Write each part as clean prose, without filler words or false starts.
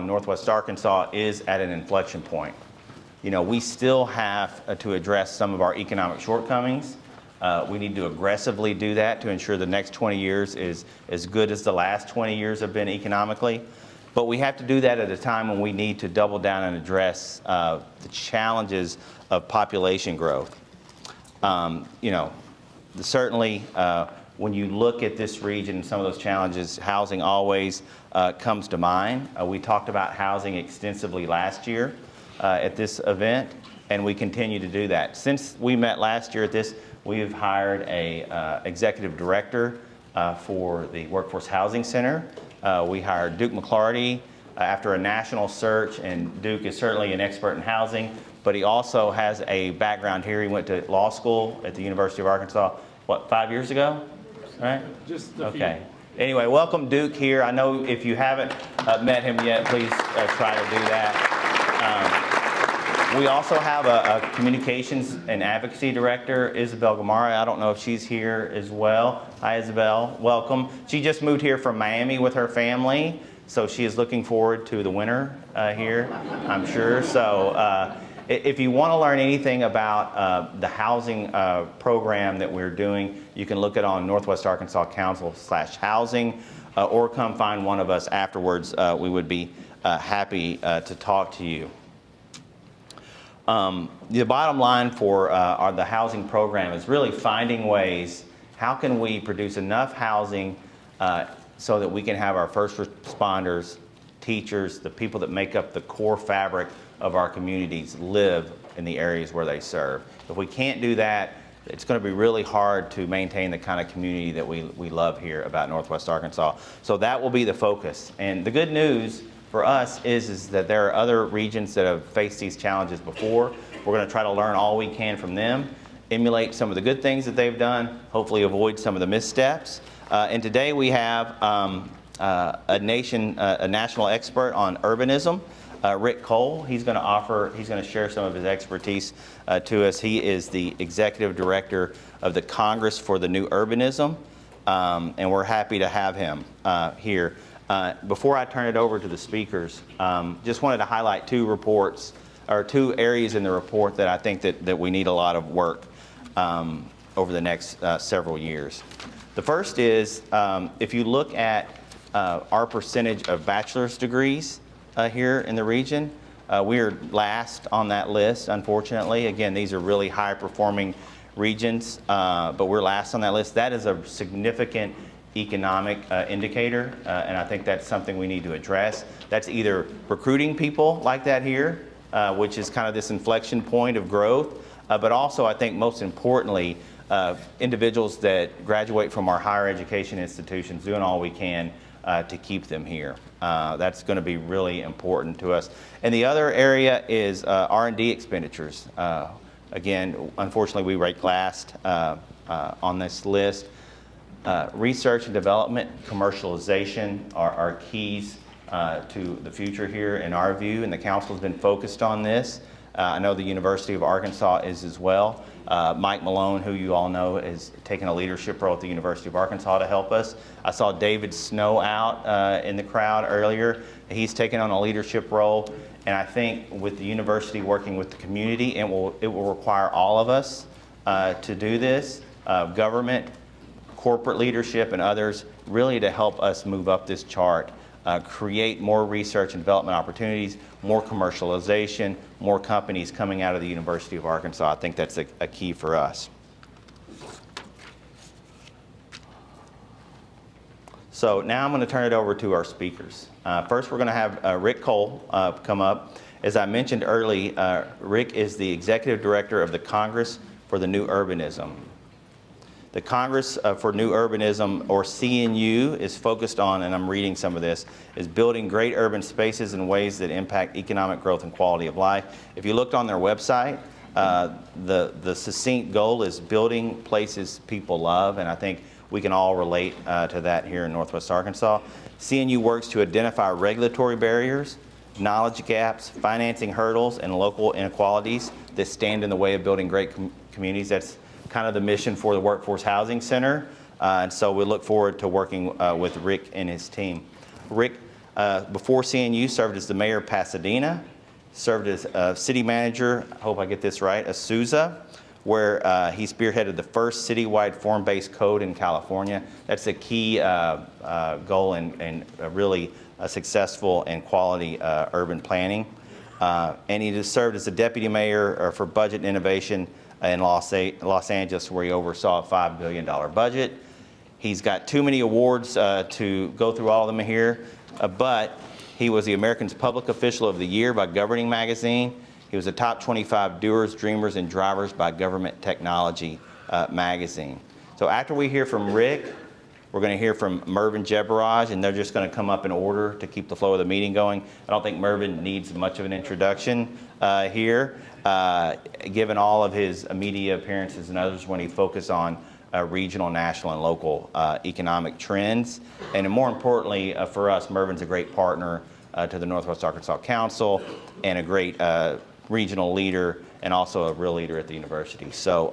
Northwest Arkansas is at an inflection point. You know, we still have to address some of our economic shortcomings. We need to aggressively do that to ensure the next 20 years is as good as the last 20 years have been economically. But we have to do that at a time when we need to double down and address the challenges of population growth. You know, certainly when you look at this region and some of those challenges, housing always comes to mind. We talked about housing extensively last year at this event, and we continue to do that. Since we met last year at this, we have hired a executive director for the Workforce Housing Center. We hired Duke McClarty after a national search, and Duke is certainly an expert in housing, but he also has a background here. He went to law school at the University of Arkansas, what, 5 years ago? Right? Just a few. Okay. Anyway, welcome Duke here. I know if you haven't met him yet, please try to do that. We also have a communications and advocacy director, Isabel Gamara. I don't know if she's here as well. Hi, Isabel. Welcome. She just moved here from Miami with her family, so she is looking forward to the winter here, I'm sure. So if you want to learn anything about the housing program that we're doing, you can look it on Northwest Arkansas Council/housing, or come find one of us afterwards. We would be happy to talk to you. The bottom line for the housing program is really finding ways, how can we produce enough housing so that we can have our first responders, teachers, the people that make up the core fabric of our communities live in the areas where they serve. If we can't do that, it's going to be really hard to maintain the kind of community that we love here about Northwest Arkansas. So that will be the focus. And the good news for us is that there are other regions that have faced these challenges before. We're going to try to learn all we can from them, emulate some of the good things that they've done, hopefully avoid some of the missteps. And today we have a national expert on urbanism, Rick Cole. He's going to share some of his expertise to us. He is the executive director of the Congress for the New Urbanism, and we're happy to have him here. Before I turn it over to the speakers, just wanted to highlight two areas in the report that I think that we need a lot of work over the next several years. The first is, if you look at our percentage of bachelor's degrees here in the region, we are last on that list, unfortunately. Again, these are really high-performing regions, but we're last on that list. That is a significant economic indicator, and I think that's something we need to address. That's either recruiting people like that here, which is kind of this inflection point of growth, but also I think most importantly, individuals that graduate from our higher education institutions, doing all we can to keep them here. That's going to be really important to us. And the other area is R&D expenditures. Again, unfortunately, we rank last on this list. Research and development, commercialization are keys to the future here in our view, and the council has been focused on this. I know the University of Arkansas is as well. Mike Malone, who you all know, is taking a leadership role at the University of Arkansas to help us. I saw David Snow out in the crowd earlier. He's taken on a leadership role, and I think with the university working with the community, it will require all of us to do this, government, corporate leadership, and others, really to help us move up this chart, create more research and development opportunities, more commercialization, more companies coming out of the University of Arkansas. I think that's a key for us. So now I'm going to turn it over to our speakers. First, we're going to have Rick Cole come up. As I mentioned earlier, Rick is the executive director of the Congress for the New Urbanism. The Congress for New Urbanism, or CNU, is focused on, and I'm reading some of this, is building great urban spaces in ways that impact economic growth and quality of life. If you looked on their website, the succinct goal is building places people love, and I think we can all relate to that here in Northwest Arkansas. CNU works to identify regulatory barriers, knowledge gaps, financing hurdles, and local inequalities that stand in the way of building great communities. That's kind of the mission for the Workforce Housing Center. And so we look forward to working with Rick and his team. Rick, Before CNU, served as the mayor of Pasadena, served as city manager, I hope I get this right, Azusa, where he spearheaded the first citywide form-based code in California. That's a key goal and really successful and quality urban planning. And he just served as the deputy mayor for budget and innovation in Los Angeles, where he oversaw a $5 billion budget. He's got too many awards to go through all of them here, but he was the American's Public Official of the Year by Governing Magazine. He was a top 25 doers, dreamers, and drivers by Government Technology Magazine. So after we hear from Rick, we're going to hear from Mervyn Jebaraj, and they're just going to come up in order to keep the flow of the meeting going. I don't think Mervyn needs much of an introduction here, given all of his media appearances and others when he focused on regional, national, and local economic trends. And more importantly for us, Mervyn's a great partner to the Northwest Arkansas Council and a great regional leader and also a real leader at the university. So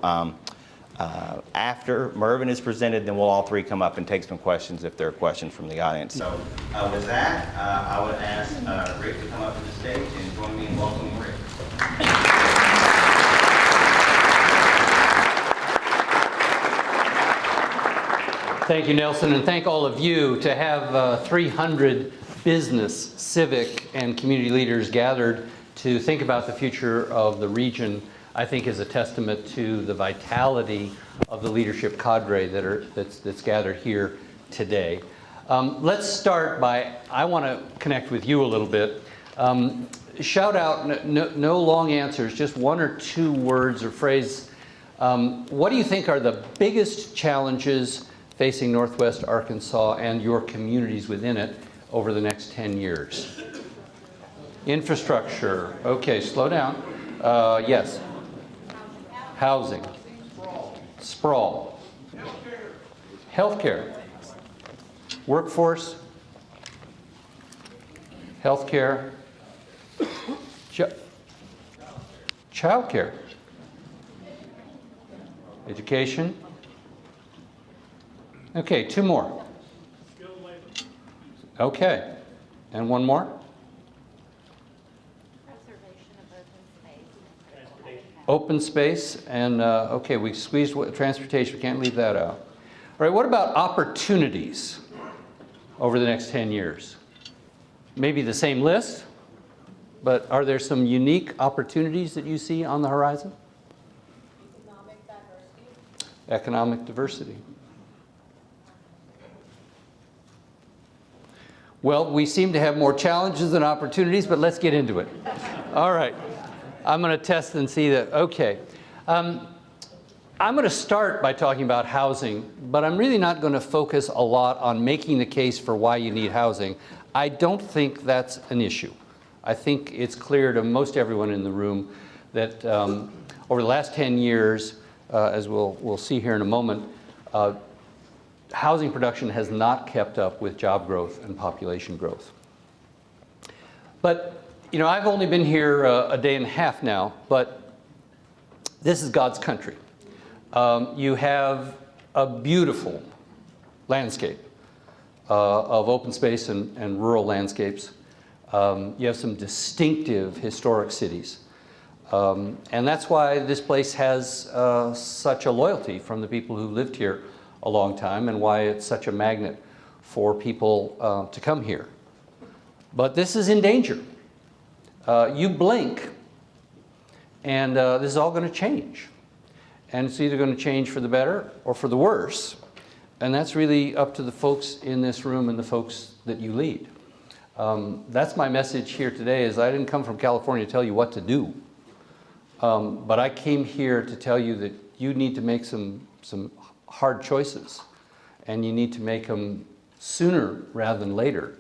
after Mervyn is presented, then we'll all three come up and take some questions if there are questions from the audience. So with that, I would ask Rick to come up to the stage and join me in welcoming Rick. Thank you, Nelson, and thank all of you. To have 300 business, civic, and community leaders gathered to think about the future of the region, I think is a testament to the vitality of the leadership cadre that's gathered here today. Let's start by, I want to connect with you a little bit. Shout out, no long answers, just one or two words or phrase. What do you think are the biggest challenges facing Northwest Arkansas and your communities within it over the next 10 years? Infrastructure. Okay, slow down. Yes. Housing. Sprawl. Healthcare. Workforce. Healthcare. Childcare. Education. Okay, two more. Okay, and one more. Open space, and okay, we squeezed transportation, we can't leave that out. All right, what about opportunities over the next 10 years? Maybe the same list, but are there some unique opportunities that you see on the horizon? Economic diversity. Economic diversity. Well, we seem to have more challenges than opportunities, but let's get into it. All right. I'm going to test and see that. Okay. I'm going to start by talking about housing, but I'm really not going to focus a lot on making the case for why you need housing. I don't think that's an issue. I think it's clear to most everyone in the room that over the last 10 years, as we'll see here in a moment, housing production has not kept up with job growth and population growth. But you know, I've only been here a day and a half now, but this is God's country. You have a beautiful landscape of open space and rural landscapes. You have some distinctive historic cities. And that's why this place has such a loyalty from the people who lived here a long time and why it's such a magnet for people to come here. But this is in danger. You blink, and this is all going to change. And it's either going to change for the better or for the worse. And that's really up to the folks in this room and the folks that you lead. That's my message here today, is I didn't come from California to tell you what to do. But I came here to tell you that you need to make some hard choices. And you need to make them sooner rather than later.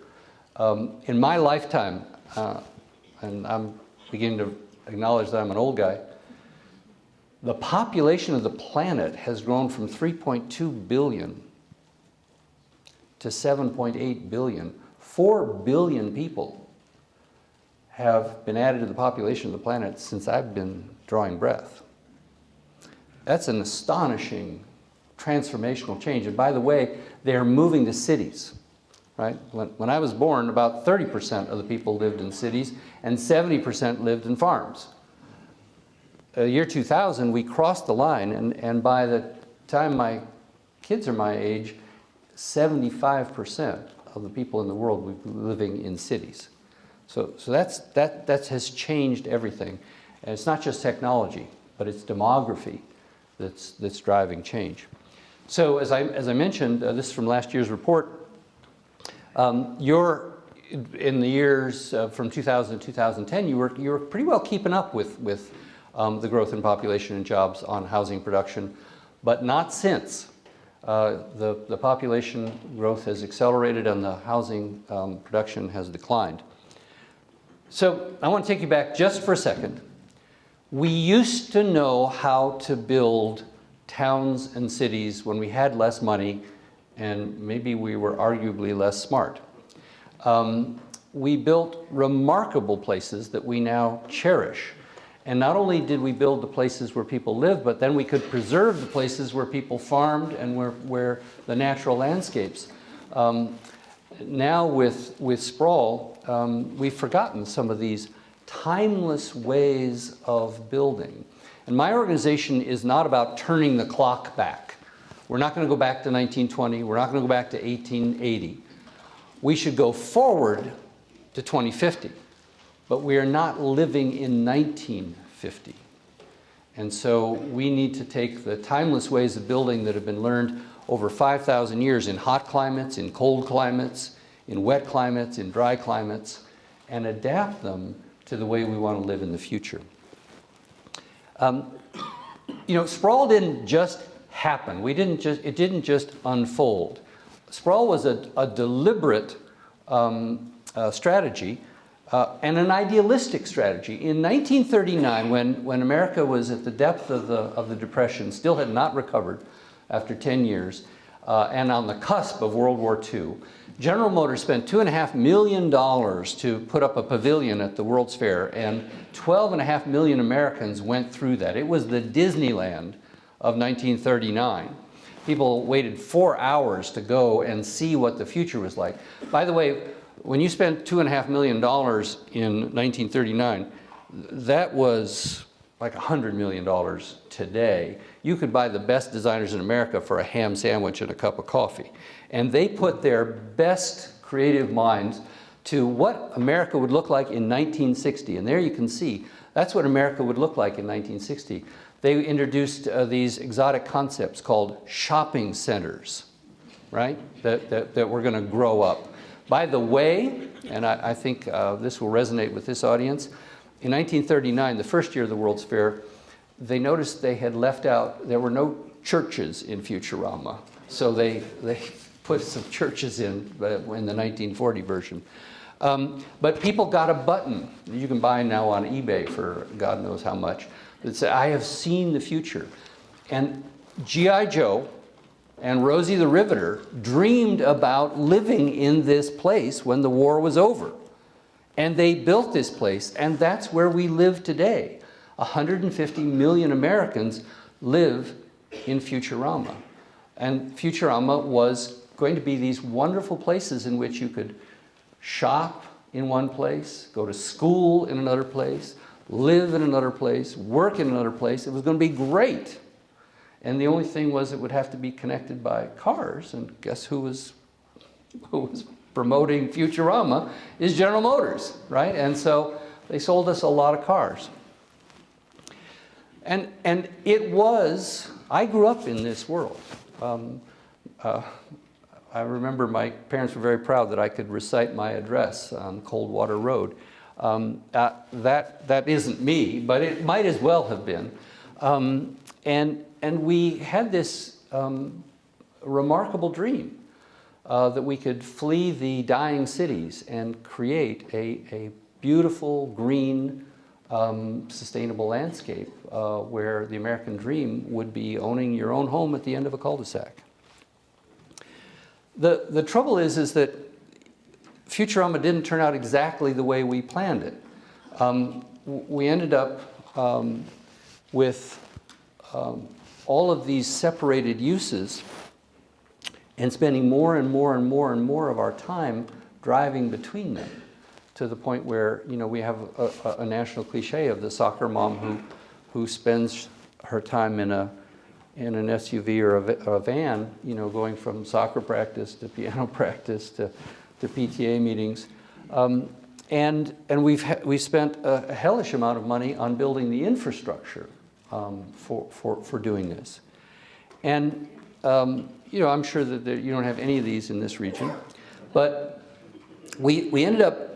In my lifetime, and I'm beginning to acknowledge that I'm an old guy, the population of the planet has grown from 3.2 billion to 7.8 billion. 4 billion people have been added to the population of the planet since I've been drawing breath. That's an astonishing transformational change. And by the way, they are moving to cities. right? When I was born, about 30% of the people lived in cities and 70% lived in farms. Year 2000, we crossed the line, and by the time my kids are my age, 75% of the people in the world will be living in cities. So that has changed everything. And it's not just technology, but it's demography that's driving change. So as I mentioned, this is from last year's report, in the years from 2000 to 2010, you were pretty well keeping up with the growth in population and jobs on housing production, but not since. The population growth has accelerated and the housing production has declined. So I want to take you back just for a second. We used to know how to build towns and cities when we had less money and maybe we were arguably less smart. We built remarkable places that we now cherish. And not only did we build the places where people lived, but then we could preserve the places where people farmed and where the natural landscapes. Now with sprawl, we've forgotten some of these timeless ways of building. And my organization is not about turning the clock back. We're not going to go back to 1920. We're not going to go back to 1880. We should go forward to 2050. But we are not living in 1950. And so we need to take the timeless ways of building that have been learned over 5,000 years in hot climates, in cold climates, in wet climates, in dry climates, and adapt them to the way we want to live in the future. Sprawl didn't just happen. It didn't just unfold. Sprawl was a deliberate strategy and an idealistic strategy. In 1939, when America was at the depth of the Depression, still had not recovered after 10 years, and on the cusp of World War II, General Motors spent $2.5 million to put up a pavilion at the World's Fair, and 12.5 million Americans went through that. It was the Disneyland of 1939. People waited 4 hours to go and see what the future was like. By the way, when you spent $2.5 million in 1939, that was like $100 million today. You could buy the best designers in America for a ham sandwich and a cup of coffee. And they put their best creative minds to what America would look like in 1960. And there you can see, that's what America would look like in 1960. They introduced these exotic concepts called shopping centers, right? That were going to grow up. By the way, and I think this will resonate with this audience, in 1939, the first year of the World's Fair, they noticed they had left out, there were no churches in Futurama. So they put some churches in the 1940 version. But people got a button that you can buy now on eBay for God knows how much that said, "I have seen the future." And G.I. Joe and Rosie the Riveter dreamed about living in this place when the war was over. And they built this place, and that's where we live today. 150 million Americans live in Futurama. And Futurama was going to be these wonderful places in which you could shop in one place, go to school in another place, live in another place, work in another place. It was going to be great. And the only thing was it would have to be connected by cars. And guess who was promoting Futurama is General Motors, right? And so they sold us a lot of cars. And it was, I grew up in this world. I remember my parents were very proud that I could recite my address on Coldwater Road. That isn't me, but it might as well have been. And we had this remarkable dream that we could flee the dying cities and create a beautiful, green, sustainable landscape where the American dream would be owning your own home at the end of a cul-de-sac. The trouble is that Futurama didn't turn out exactly the way we planned it. We ended up with all of these separated uses, and spending more and more and more and more of our time driving between them, to the point where, you know, we have a national cliche of the soccer mom who spends her time in an SUV or a van, you know, going from soccer practice to piano practice to PTA meetings. And we've spent a hellish amount of money on building the infrastructure for doing this. And you know, I'm sure that you don't have any of these in this region, but we ended up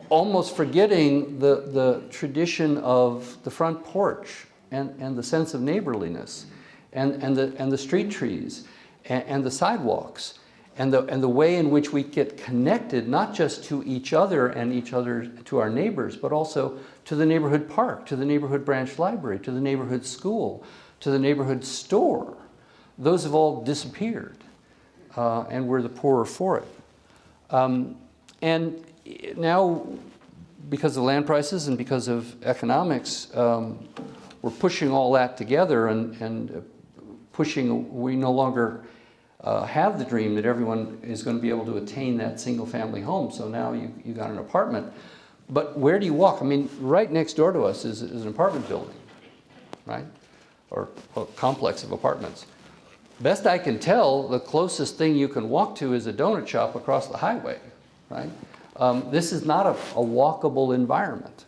almost forgetting the tradition of the front porch and the sense of neighborliness and the street trees and the sidewalks and the way in which we get connected, not just to each other and to our neighbors, but also to the neighborhood park, to the neighborhood branch library, to the neighborhood school, to the neighborhood store. Those have all disappeared, and we're the poorer for it. And now, because of land prices and because of economics, we're pushing all that together and pushing, we no longer have the dream that everyone is going to be able to attain that single family home. So now you got an apartment. But where do you walk? I mean, right next door to us is an apartment building, right? Or a complex of apartments. Best I can tell, the closest thing you can walk to is a donut shop across the highway, right? This is not a walkable environment.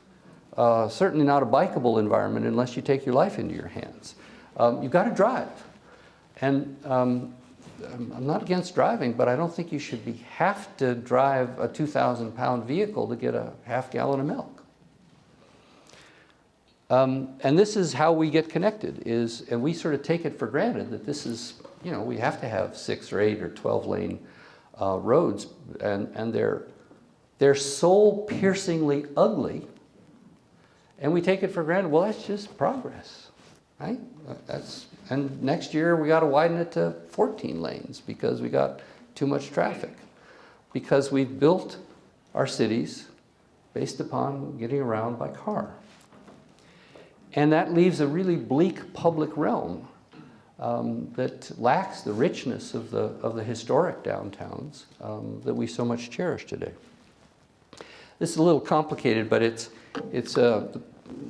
Certainly not a bikeable environment unless you take your life into your hands. You've got to drive. And I'm not against driving, but I don't think you should have to drive a 2,000-pound vehicle to get a half gallon of milk. And this is how we get connected, and we sort of take it for granted that this is, you know, we have to have 6 or 8 or 12 lane roads, and they're soul-piercingly ugly, and we take it for granted. Well, that's just progress, right? And next year we got to widen it to 14 lanes because we got too much traffic, because we've built our cities based upon getting around by car. And that leaves a really bleak public realm that lacks the richness of the historic downtowns that we so much cherish today. This is a little complicated, but the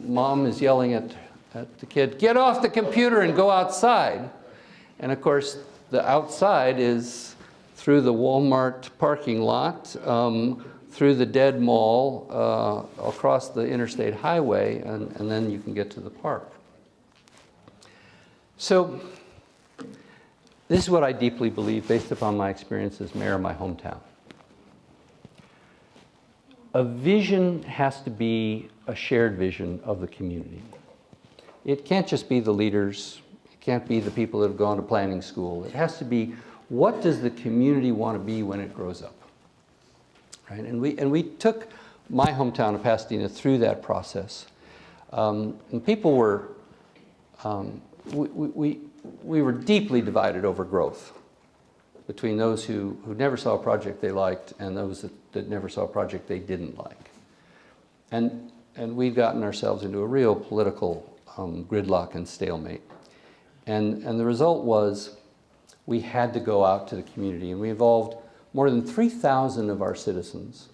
mom is yelling at the kid, "Get off the computer and go outside." And of course, the outside is through the Walmart parking lot, through the dead mall, across the interstate highway, and then you can get to the park. So this is what I deeply believe based upon my experience as mayor of my hometown. A vision has to be a shared vision of the community. It can't just be the leaders, it can't be the people that have gone to planning school. It has to be, what does the community want to be when it grows up? Right? And we took my hometown of Pasadena through that process. And people were, we were deeply divided over growth between those who never saw a project they liked and those that never saw a project they didn't like. And we'd gotten ourselves into a real political gridlock and stalemate. And the result was we had to go out to the community, and we involved more than 3,000 of our citizens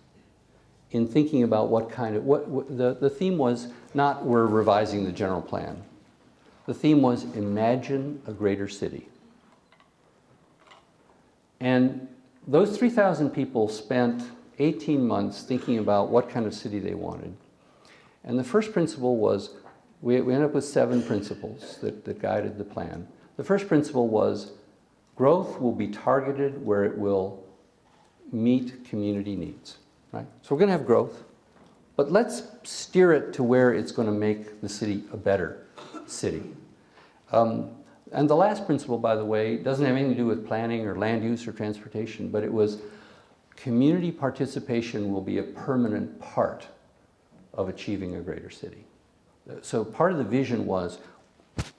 in thinking about the theme was not we're revising the general plan. The theme was imagine a greater city. And those 3,000 people spent 18 months thinking about what kind of city they wanted. And the first principle was, we ended up with 7 principles that guided the plan. The first principle was, growth will be targeted where it will meet community needs, right? So we're going to have growth, but let's steer it to where it's going to make the city a better city. And the last principle, by the way, doesn't have anything to do with planning or land use or transportation, but it was community participation will be a permanent part of achieving a greater city. So part of the vision was,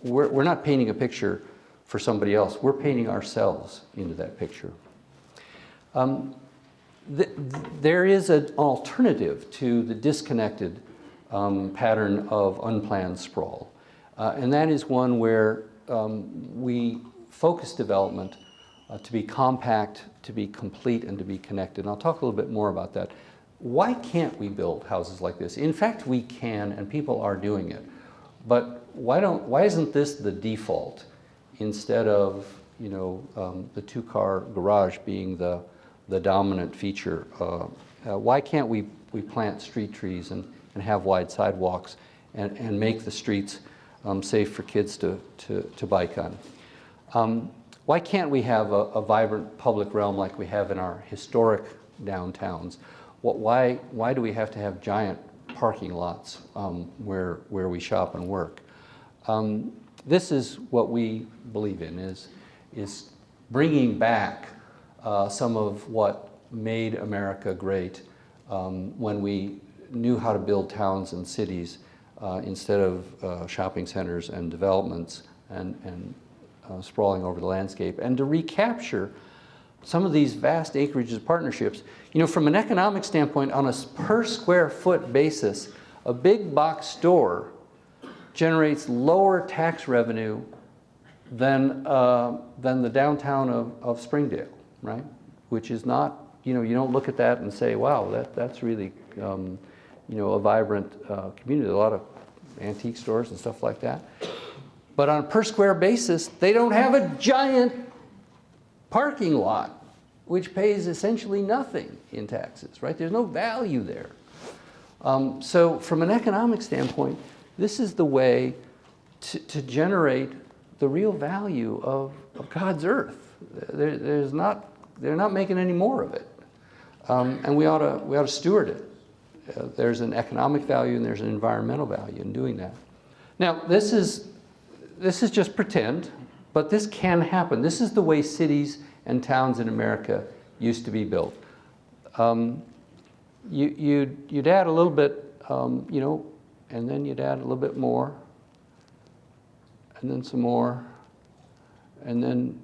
we're not painting a picture for somebody else, we're painting ourselves into that picture. There is an alternative to the disconnected pattern of unplanned sprawl. And that is one where we focus development to be compact, to be complete, and to be connected. And I'll talk a little bit more about that. Why can't we build houses like this? In fact, we can, and people are doing it. But why isn't this the default instead of, you know, the two-car garage being the dominant feature? Why can't we plant street trees and have wide sidewalks and make the streets safe for kids to bike on? Why can't we have a vibrant public realm like we have in our historic downtowns? Why do we have to have giant parking lots where we shop and work? This is what we believe in, is bringing back some of what made America great when we knew how to build towns and cities instead of shopping centers and developments and sprawling over the landscape, and to recapture some of these vast acreages of partnerships. You know, from an economic standpoint, on a per square foot basis, a big box store generates lower tax revenue than the downtown of Springdale, right? Which is not, you know, you don't look at that and say, wow, that's really, you know, a vibrant community. A lot of antique stores and stuff like that. But on a per square basis, they don't have a giant parking lot, which pays essentially nothing in taxes, right? There's no value there. So from an economic standpoint, this is the way to generate the real value of God's earth. They're not making any more of it. And we ought to steward it. There's an economic value and there's an environmental value in doing that. Now, this is just pretend, but this can happen. This is the way cities and towns in America used to be built. You'd add a little bit, you know, and then you'd add a little bit more, and then some more, and then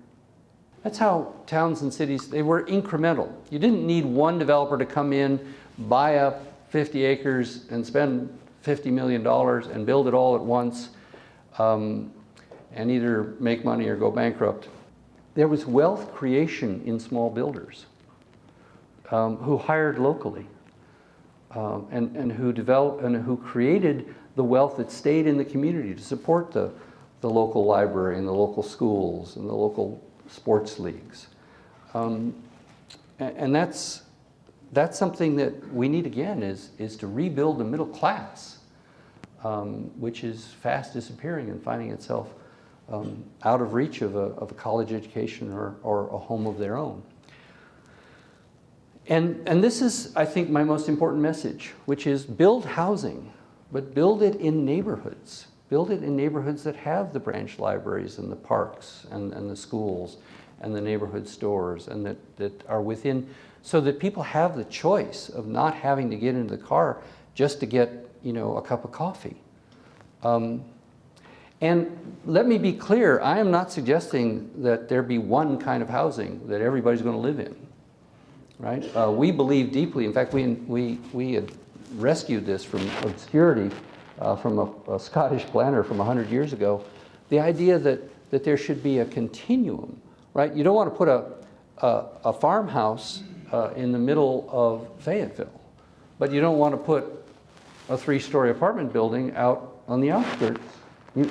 that's how towns and cities, they were incremental. You didn't need one developer to come in, buy up 50 acres and spend $50 million and build it all at once and either make money or go bankrupt. There was wealth creation in small builders who hired locally and who developed and who created the wealth that stayed in the community to support the local library and the local schools and the local sports leagues. And that's something that we need again, is to rebuild the middle class, which is fast disappearing and finding itself out of reach of a college education or a home of their own. And this is, I think, my most important message, which is build housing, but build it in neighborhoods. Build it in neighborhoods that have the branch libraries and the parks and the schools and the neighborhood stores, and that are within, so that people have the choice of not having to get into the car just to get, you know, a cup of coffee. And let me be clear, I am not suggesting that there be one kind of housing that everybody's going to live in, right? We believe deeply, in fact, we had rescued this from obscurity from a Scottish planner from 100 years ago, the idea that there should be a continuum, right? You don't want to put a farmhouse in the middle of Fayetteville, but you don't want to put a 3-story apartment building out on the outskirts.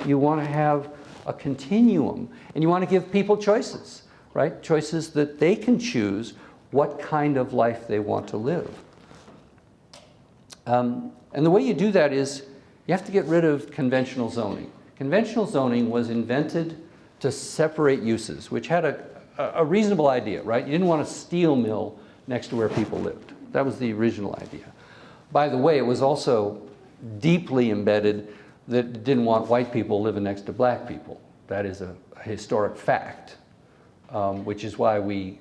You want to have a continuum, and you want to give people choices, right? Choices that they can choose what kind of life they want to live. And the way you do that is you have to get rid of conventional zoning. Conventional zoning was invented to separate uses, which had a reasonable idea, right? You didn't want a steel mill next to where people lived. That was the original idea. By the way, it was also deeply embedded that didn't want white people living next to black people. That is a historic fact, which is why we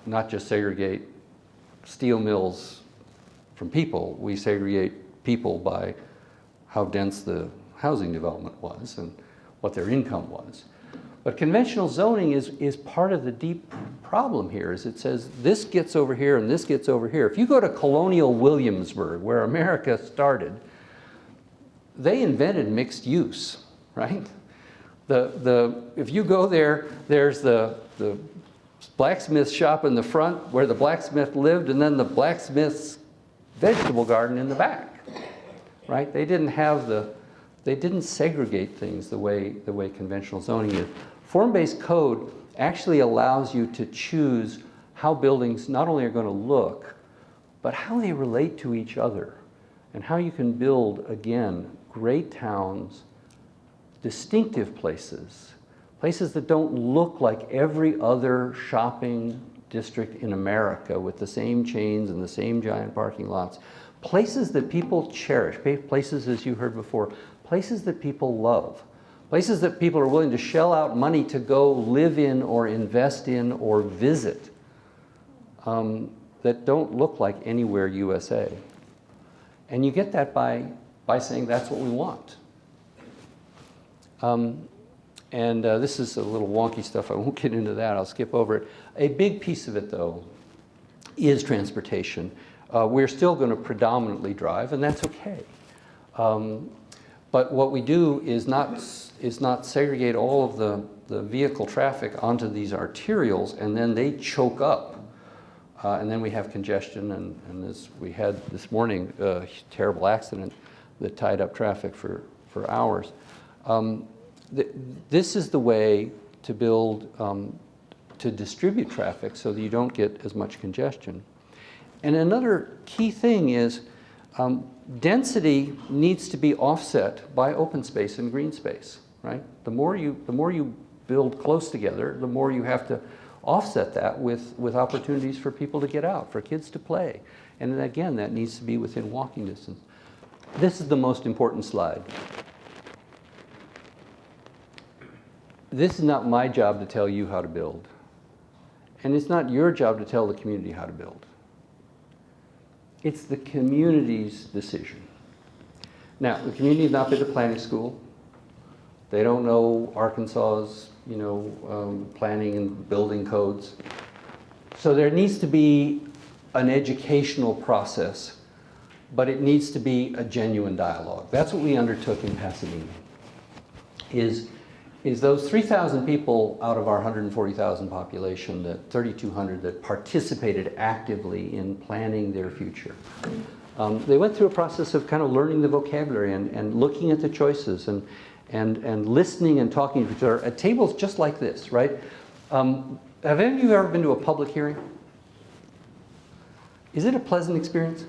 not just segregate steel mills from people, we segregate people by how dense the housing development was and what their income was. But conventional zoning is part of the deep problem here, is it says this gets over here and this gets over here. If you go to colonial Williamsburg, where America started, they invented mixed use, right? If you go there, there's the blacksmith shop in the front where the blacksmith lived, and then the blacksmith's vegetable garden in the back, right? They didn't segregate things the way conventional zoning is. Form-based code actually allows you to choose how buildings not only are going to look, but how they relate to each other, and how you can build, again, great towns, distinctive places, places that don't look like every other shopping district in America with the same chains and the same giant parking lots. Places that people cherish, places, as you heard before, places that people love, places that people are willing to shell out money to go live in or invest in or visit, that don't look like anywhere USA. And you get that by saying that's what we want. This is a little wonky stuff. I won't get into that. I'll skip over it. A big piece of it, though, is transportation. We're still going to predominantly drive, and that's okay. But what we do is not segregate all of the vehicle traffic onto these arterials, and then they choke up. And then we have congestion, and as we had this morning, a terrible accident that tied up traffic for hours. This is the way to build, to distribute traffic so that you don't get as much congestion. And another key thing is density needs to be offset by open space and green space, right? The more you build close together, the more you have to offset that with opportunities for people to get out, for kids to play. And then again, that needs to be within walking distance. This is the most important slide. This is not my job to tell you how to build. And it's not your job to tell the community how to build. It's the community's decision. Now, the community has not been to planning school. They don't know Arkansas's, planning and building codes. So there needs to be an educational process, but it needs to be a genuine dialogue. That's what we undertook in Pasadena, is those 3,000 people out of our 140,000 population, the 3,200 that participated actively in planning their future. They went through a process of kind of learning the vocabulary and looking at the choices and listening and talking to each other at tables just like this, right? Have any of you ever been to a public hearing? Is it a pleasant experience?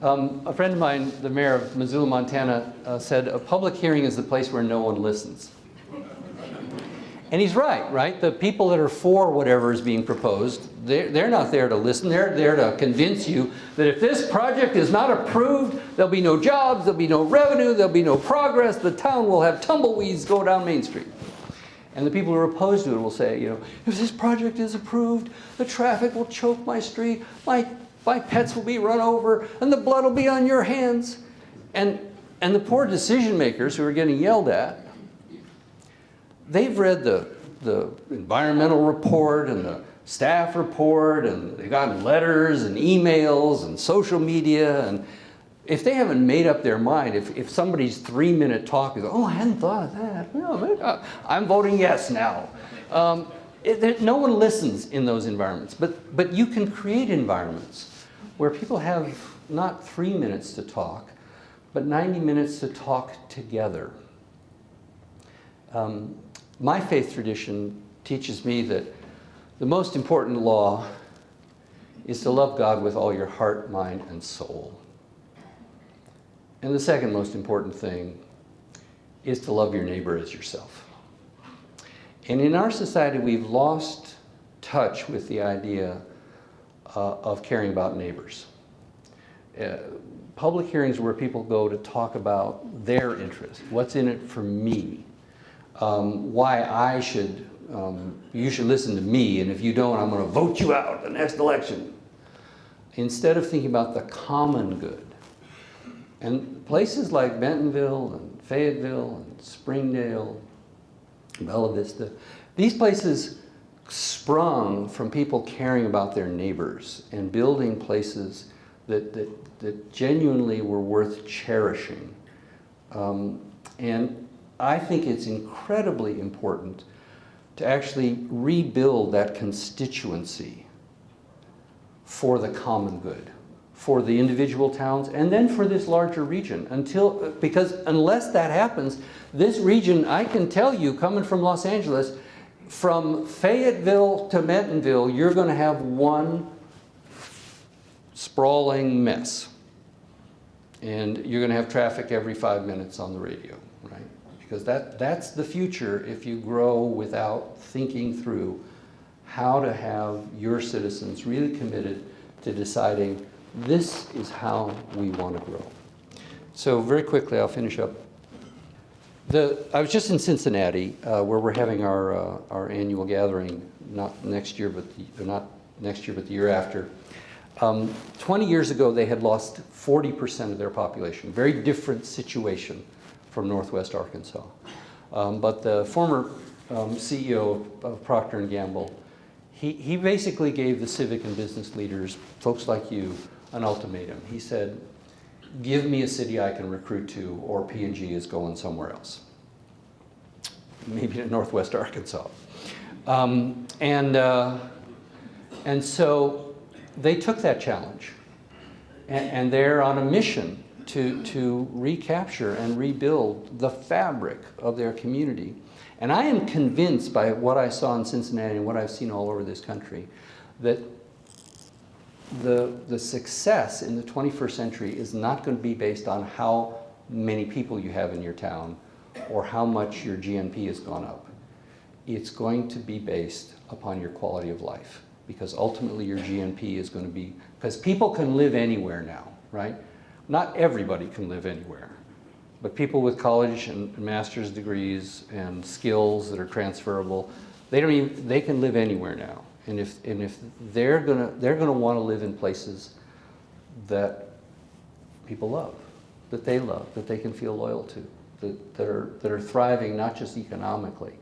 A friend of mine, the mayor of Missoula, Montana, said a public hearing is the place where no one listens. And he's right? The people that are for whatever is being proposed, they're not there to listen. They're there to convince you that if this project is not approved, there'll be no jobs, there'll be no revenue, there'll be no progress, the town will have tumbleweeds go down Main Street. And the people who are opposed to it will say, if this project is approved, the traffic will choke my street, my pets will be run over, and the blood will be on your hands. And the poor decision makers who are getting yelled at, they've read the environmental report and the staff report, and they've gotten letters and emails and social media. And if they haven't made up their mind, if somebody's 3-minute talk is, I hadn't thought of that. No, I'm voting yes now. No one listens in those environments. But you can create environments where people have not 3 minutes to talk, but 90 minutes to talk together. My faith tradition teaches me that the most important law is to love God with all your heart, mind, and soul. And the second most important thing is to love your neighbor as yourself. And in our society, we've lost touch with the idea of caring about neighbors. Public hearings where people go to talk about their interests, what's in it for me, why you should listen to me, and if you don't, I'm going to vote you out the next election. Instead of thinking about the common good. And places like Bentonville and Fayetteville and Springdale, Bella Vista, these places sprung from people caring about their neighbors and building places that genuinely were worth cherishing. And I think it's incredibly important to actually rebuild that constituency for the common good, for the individual towns, and then for this larger region. Because unless that happens, this region, I can tell you, coming from Los Angeles, from Fayetteville to Bentonville, you're going to have one sprawling mess. And you're going to have traffic every 5 minutes on the radio, right? Because that's the future if you grow without thinking through how to have your citizens really committed to deciding this is how we want to grow. So very quickly, I'll finish up. I was just in Cincinnati, where we're having our annual gathering, not next year, but the year after. 20 years ago, they had lost 40% of their population. Very different situation from Northwest Arkansas. But the former CEO of Procter & Gamble, he basically gave the civic and business leaders, folks like you, an ultimatum. He said, give me a city I can recruit to, or P&G is going somewhere else. Maybe to Northwest Arkansas. And so they took that challenge. And they're on a mission to recapture and rebuild the fabric of their community. And I am convinced by what I saw in Cincinnati and what I've seen all over this country that the success in the 21st century is not going to be based on how many people you have in your town or how much your GNP has gone up. It's going to be based upon your quality of life, because ultimately your GNP is going to be, because people can live anywhere now, right? Not everybody can live anywhere, but people with college and master's degrees and skills that are transferable, they can live anywhere now. And if they're gonna want to live in places that people love, that they can feel loyal to, that are thriving not just economically,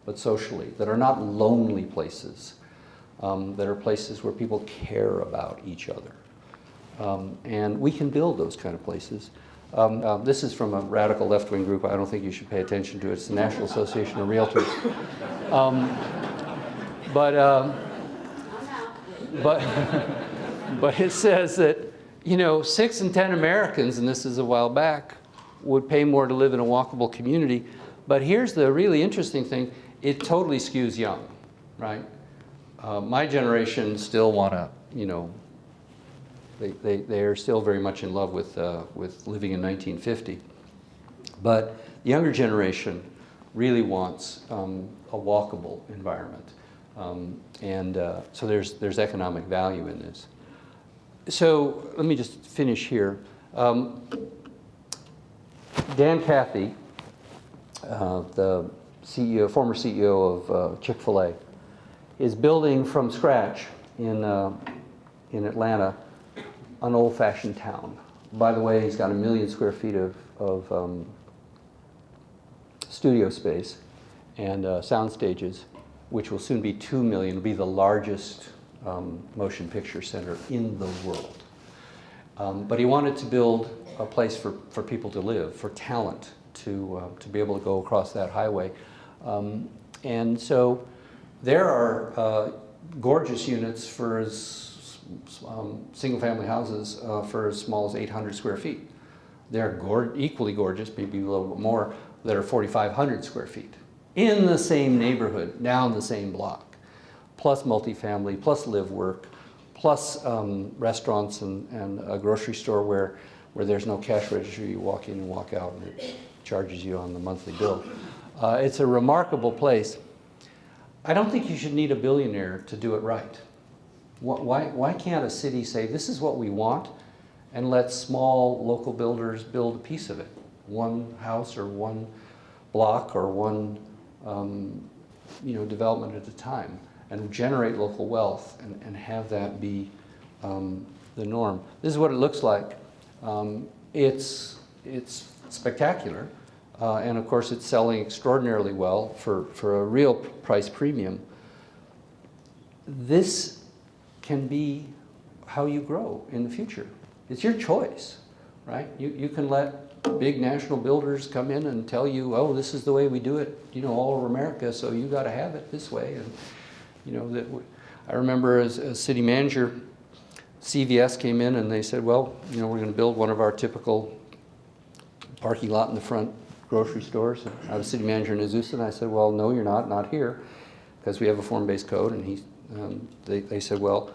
but socially, that are not lonely places, that are places where people care about each other. And we can build those kind of places. This is from a radical left-wing group. I don't think you should pay attention to it. It's the National Association of Realtors. But it says that, 6 in 10 Americans, and this is a while back, would pay more to live in a walkable community. But here's the really interesting thing. It totally skews young, right? My generation still want to, they are still very much in love with living in 1950. But the younger generation really wants a walkable environment. So there's economic value in this. So let me just finish here. Dan Cathy, the former CEO of Chick-fil-A, is building from scratch in Atlanta an old-fashioned town. By the way, he's got 1 million square feet of studio space and sound stages, which will soon be 2 million. It'll be the largest motion picture center in the world. But he wanted to build a place for people to live, for talent to be able to go across that highway. And so there are gorgeous units for single-family houses for as small as 800 square feet. There are equally gorgeous, maybe a little bit more, that are 4,500 square feet in the same neighborhood, down the same block, plus multifamily, plus live-work, plus restaurants and a grocery store where there's no cash register. You walk in and walk out, and it charges you on the monthly bill. It's a remarkable place. I don't think you should need a billionaire to do it right. Why can't a city say, this is what we want, and let small local builders build a piece of it? One house or one block or one development at a time, and generate local wealth and have that be the norm. This is what it looks like. It's spectacular, and of course it's selling extraordinarily well for a real price premium. This can be how you grow in the future. It's your choice, right? You can let big national builders come in and tell you, oh, this is the way we do it, all over America, so you got to have it this way. And, I remember as city manager, CVS came in and they said, well, we're going to build one of our typical parking lot in the front grocery stores. And I was city manager in Azusa, and I said, well, no, you're not here, because we have a form-based code. And they said, well,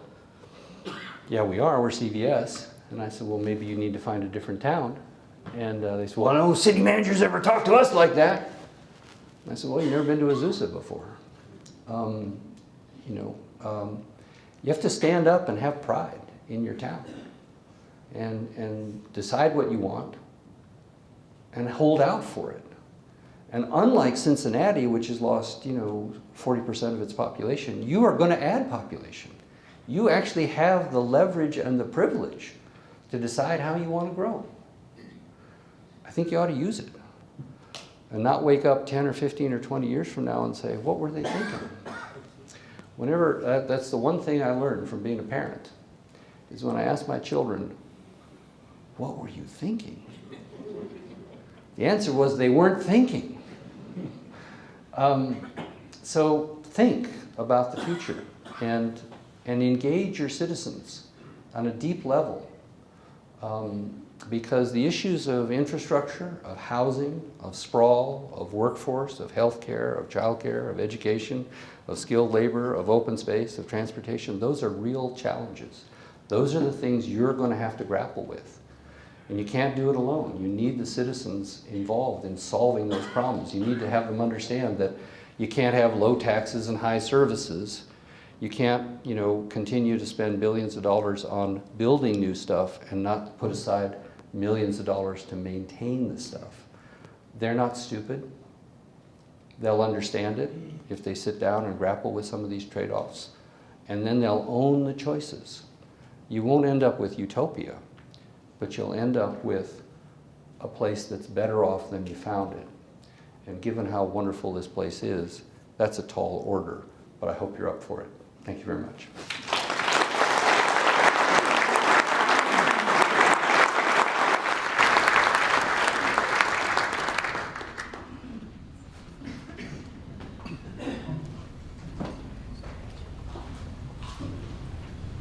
yeah, we're CVS. And I said, well, maybe you need to find a different town. And they said, well, no city managers ever talk to us like that. And I said, well, you've never been to Azusa before. You have to stand up and have pride in your town and decide what you want and hold out for it. And unlike Cincinnati, which has lost 40% of its population, you are going to add population. You actually have the leverage and the privilege to decide how you want to grow. I think you ought to use it and not wake up 10 or 15 or 20 years from now and say, what were they thinking? That's the one thing I learned from being a parent, is when I ask my children, what were you thinking? The answer was they weren't thinking. So think about the future and engage your citizens on a deep level, because the issues of infrastructure, of housing, of sprawl, of workforce, of healthcare, of childcare, of education, of skilled labor, of open space, of transportation, those are real challenges. Those are the things you're going to have to grapple with. And you can't do it alone. You need the citizens involved in solving those problems. You need to have them understand that you can't have low taxes and high services. You can't, continue to spend billions of dollars on building new stuff and not put aside millions of dollars to maintain the stuff. They're not stupid. They'll understand it if they sit down and grapple with some of these trade-offs. And then they'll own the choices. You won't end up with utopia, but you'll end up with a place that's better off than you found it. And given how wonderful this place is, that's a tall order, but I hope you're up for it. Thank you very much.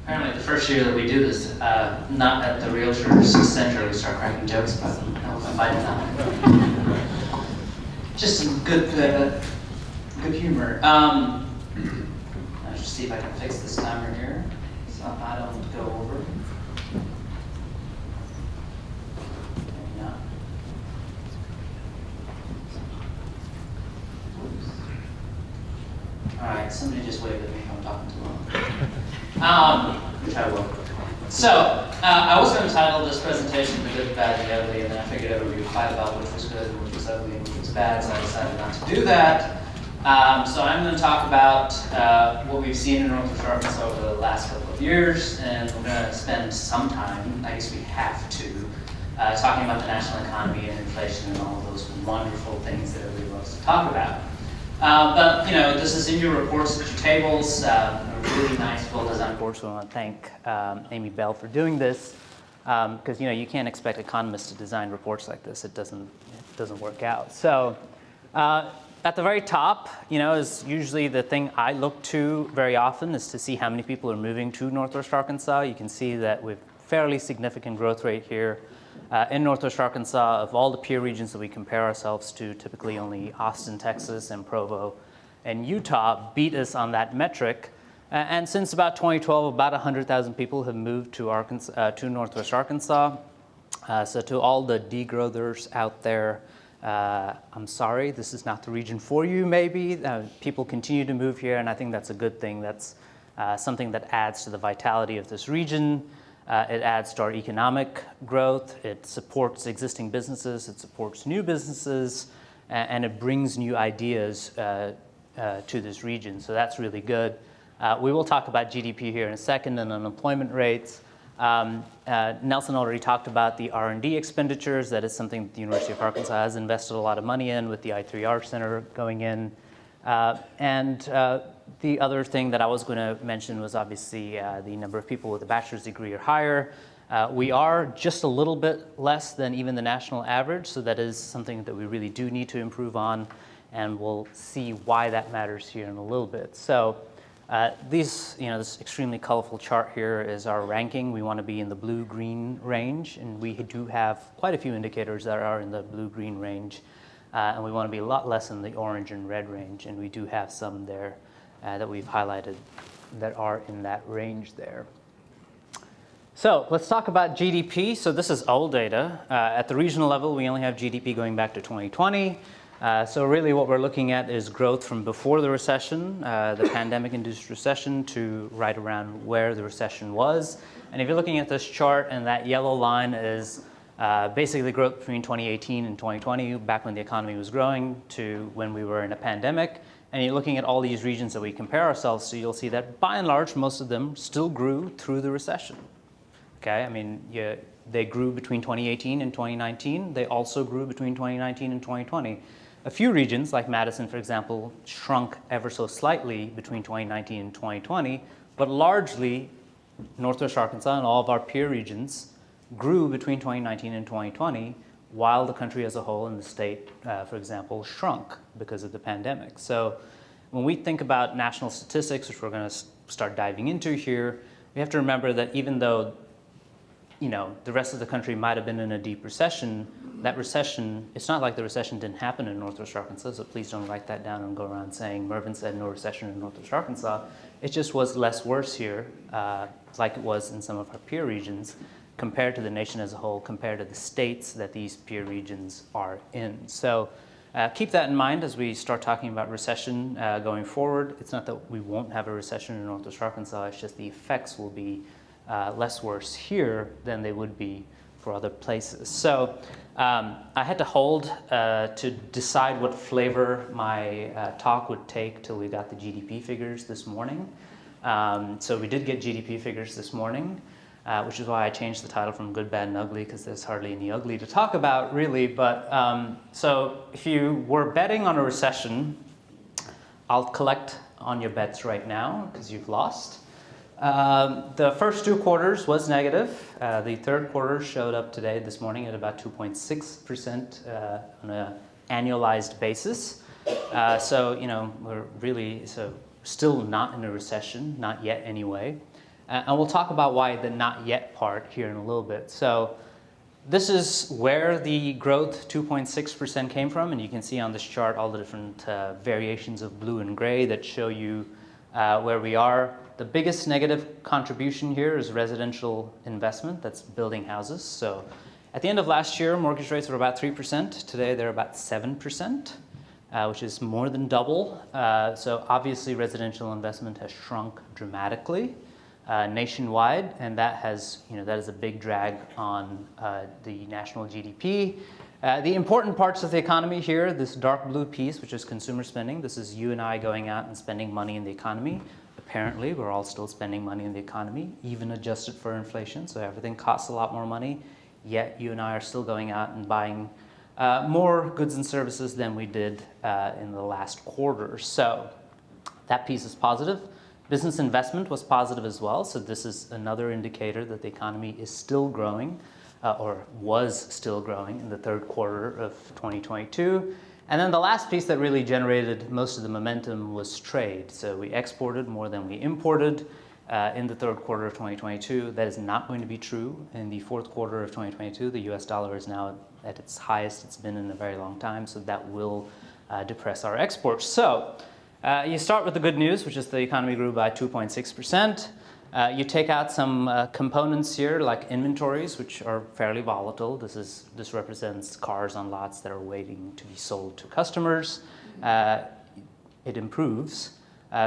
Apparently the first year that we do this, not at the Realtors Center, we start cracking jokes about them. I was invited now. Just some good humor. I'll just see if I can fix this timer here, so I don't go over. Maybe not. All right, somebody just wave at me if I'm talking too long. Which I will. So, I was going to title this presentation The Good, Bad, and the Ugly, and then I figured everybody would fight about which was good and which was ugly and which was bad, so I decided not to do that. So I'm going to talk about what we've seen in Northwest Arkansas over the last couple of years, and we're going to spend some time, I guess we have to, talking about the national economy and inflation and all of those wonderful things that everybody loves to talk about. But this is in your reports at your tables. A really nice, well-designed report. So I want to thank Amy Bell for doing this, because you can't expect economists to design reports like this. It doesn't work out. So at the very top, is usually the thing I look to very often, is to see how many people are moving to Northwest Arkansas. You can see that we've fairly significant growth rate here. In Northwest Arkansas, of all the peer regions that we compare ourselves to, typically only Austin, Texas, and Provo and Utah beat us on that metric. And since about 2012, about 100,000 people have moved to Northwest Arkansas. So to all the degrowthers out there, I'm sorry, this is not the region for you, maybe. People continue to move here, and I think that's a good thing. That's something that adds to the vitality of this region. It adds to our economic growth. It supports existing businesses. It supports new businesses, and it brings new ideas to this region. So that's really good. We will talk about GDP here in a second and unemployment rates. Nelson already talked about the R&D expenditures. That is something that the University of Arkansas has invested a lot of money in, with the I3R Center going in. The other thing that I was going to mention was obviously the number of people with a bachelor's degree or higher. We are just a little bit less than even the national average, so that is something that we really do need to improve on, and we'll see why that matters here in a little bit. So this extremely colorful chart here is our ranking. We want to be in the blue-green range, and we do have quite a few indicators that are in the blue-green range, and we want to be a lot less in the orange and red range, and we do have some there that we've highlighted that are in that range there. So let's talk about GDP. So this is old data. At the regional level, we only have GDP going back to 2020. So really what we're looking at is growth from before the recession, the pandemic-induced recession, to right around where the recession was. And if you're looking at this chart, and that yellow line is basically the growth between 2018 and 2020, back when the economy was growing, to when we were in a pandemic. And you're looking at all these regions that we compare ourselves to, you'll see that by and large, most of them still grew through the recession. Okay, I mean, they grew between 2018 and 2019. They also grew between 2019 and 2020. A few regions, like Madison, for example, shrunk ever so slightly between 2019 and 2020, but largely Northwest Arkansas and all of our peer regions grew between 2019 and 2020, while the country as a whole and the state, for example, shrunk because of the pandemic. So when we think about national statistics, which we're going to start diving into here, we have to remember that even though the rest of the country might have been in a deep recession, that recession, it's not like the recession didn't happen in Northwest Arkansas, so please don't write that down and go around saying Mervyn said no recession in Northwest Arkansas. It just was less worse here, like it was in some of our peer regions, compared to the nation as a whole, compared to the states that these peer regions are in. So keep that in mind as we start talking about recession going forward. It's not that we won't have a recession in Northwest Arkansas, it's just the effects will be less worse here than they would be for other places. So I had to hold to decide what flavor my talk would take till we got the GDP figures this morning. So we did get GDP figures this morning, which is why I changed the title from Good, Bad, and Ugly, because there's hardly any ugly to talk about, really. But so if you were betting on a recession, I'll collect on your bets right now, because you've lost. The first two quarters was negative. The third quarter showed up this morning at about 2.6% on an annualized basis. So, we're really still not in a recession, not yet anyway. And we'll talk about why the not yet part here in a little bit. So this is where the growth 2.6% came from, and you can see on this chart all the different variations of blue and gray that show you where we are. The biggest negative contribution here is residential investment, that's building houses. So at the end of last year, mortgage rates were about 3%. Today, they're about 7%, which is more than double. So obviously, residential investment has shrunk dramatically nationwide, and that is a big drag on the national GDP. The important parts of the economy here, this dark blue piece, which is consumer spending, this is you and I going out and spending money in the economy. Apparently, we're all still spending money in the economy, even adjusted for inflation, so everything costs a lot more money, yet you and I are still going out and buying more goods and services than we did in the last quarter. So that piece is positive. Business investment was positive as well, so this is another indicator that the economy is still growing, or was still growing in the third quarter of 2022. And then the last piece that really generated most of the momentum was trade. So we exported more than we imported in the third quarter of 2022. That is not going to be true in the fourth quarter of 2022. The US dollar is now at its highest it's been in a very long time, so that will depress our exports. So you start with the good news, which is the economy grew by 2.6%. You take out some components here, like inventories, which are fairly volatile. This represents cars on lots that are waiting to be sold to customers. It improves,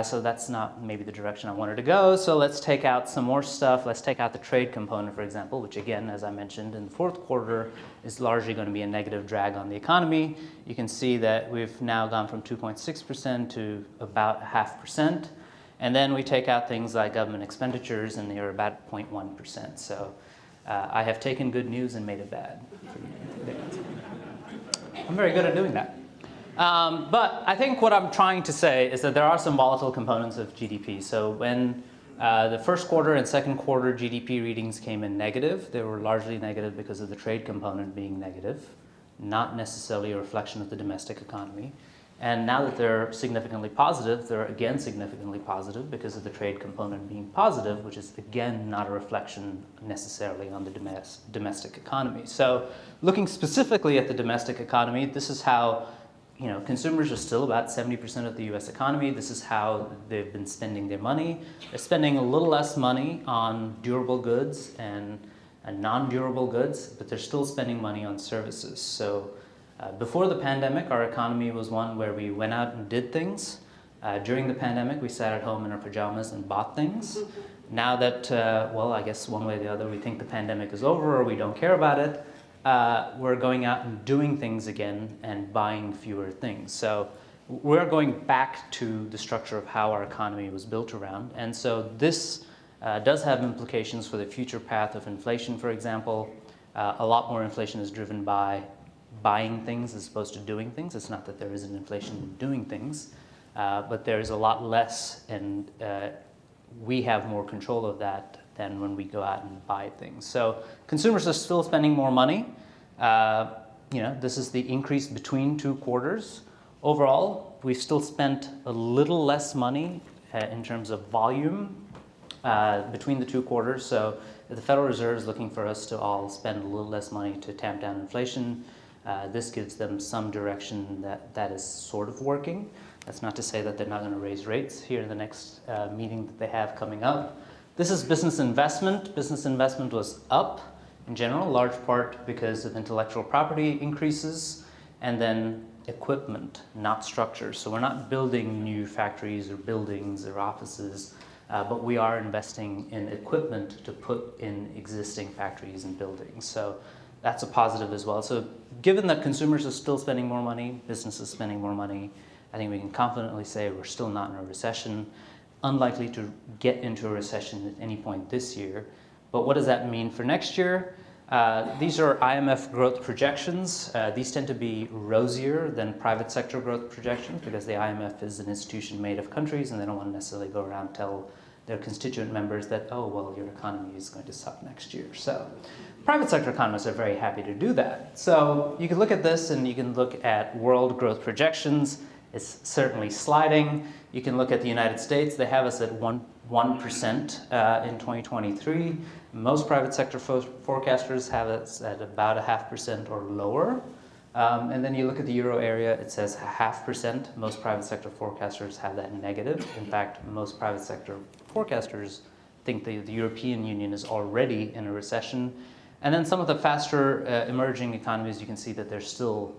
so that's not maybe the direction I wanted to go. So let's take out some more stuff. Let's take out the trade component, for example, which again, as I mentioned, in the fourth quarter is largely going to be a negative drag on the economy. You can see that we've now gone from 2.6% to about 0.5%. And then we take out things like government expenditures, and they're about 0.1%. So I have taken good news and made it bad. I'm very good at doing that. But I think what I'm trying to say is that there are some volatile components of GDP. So when The first quarter and second quarter GDP readings came in negative. They were largely negative because of the trade component being negative, not necessarily a reflection of the domestic economy. And now that they're significantly positive, they're again significantly positive because of the trade component being positive, which is again not a reflection necessarily on the domestic economy. So looking specifically at the domestic economy, this is how consumers are still about 70% of the US economy. This is how they've been spending their money. They're spending a little less money on durable goods and non-durable goods, but they're still spending money on services. So before the pandemic, our economy was one where we went out and did things. During the pandemic, we sat at home in our pajamas and bought things. Now that, I guess one way or the other, we think the pandemic is over or we don't care about it, we're going out and doing things again and buying fewer things. So we're going back to the structure of how our economy was built around. And so this does have implications for the future path of inflation, for example. A lot more inflation is driven by buying things as opposed to doing things. It's not that there isn't inflation in doing things, but there is a lot less, and we have more control of that than when we go out and buy things. So consumers are still spending more money. This is the increase between two quarters. Overall, we've still spent a little less money in terms of volume between the two quarters. So the Federal Reserve is looking for us to all spend a little less money to tamp down inflation. This gives them some direction that is sort of working. That's not to say that they're not going to raise rates here in the next meeting that they have coming up. This is business investment. Business investment was up in general, large part because of intellectual property increases, and then equipment, not structures. So we're not building new factories or buildings or offices, but we are investing in equipment to put in existing factories and buildings. So that's a positive as well. So given that consumers are still spending more money, businesses spending more money, I think we can confidently say we're still not in a recession, unlikely to get into a recession at any point this year. But what does that mean for next year? These are IMF growth projections. These tend to be rosier than private sector growth projections because the IMF is an institution made of countries and they don't want to necessarily go around and tell their constituent members that, oh, well, your economy is going to suck next year. So private sector economists are very happy to do that. So you can look at this and you can look at world growth projections. It's certainly sliding. You can look at the United States. They have us at 1% in 2023. Most private sector forecasters have us at about 0.5% or lower. And then you look at the euro area, it says 0.5%. Most private sector forecasters have that negative. In fact, most private sector forecasters think the European Union is already in a recession. And then some of the faster emerging economies, you can see that they're still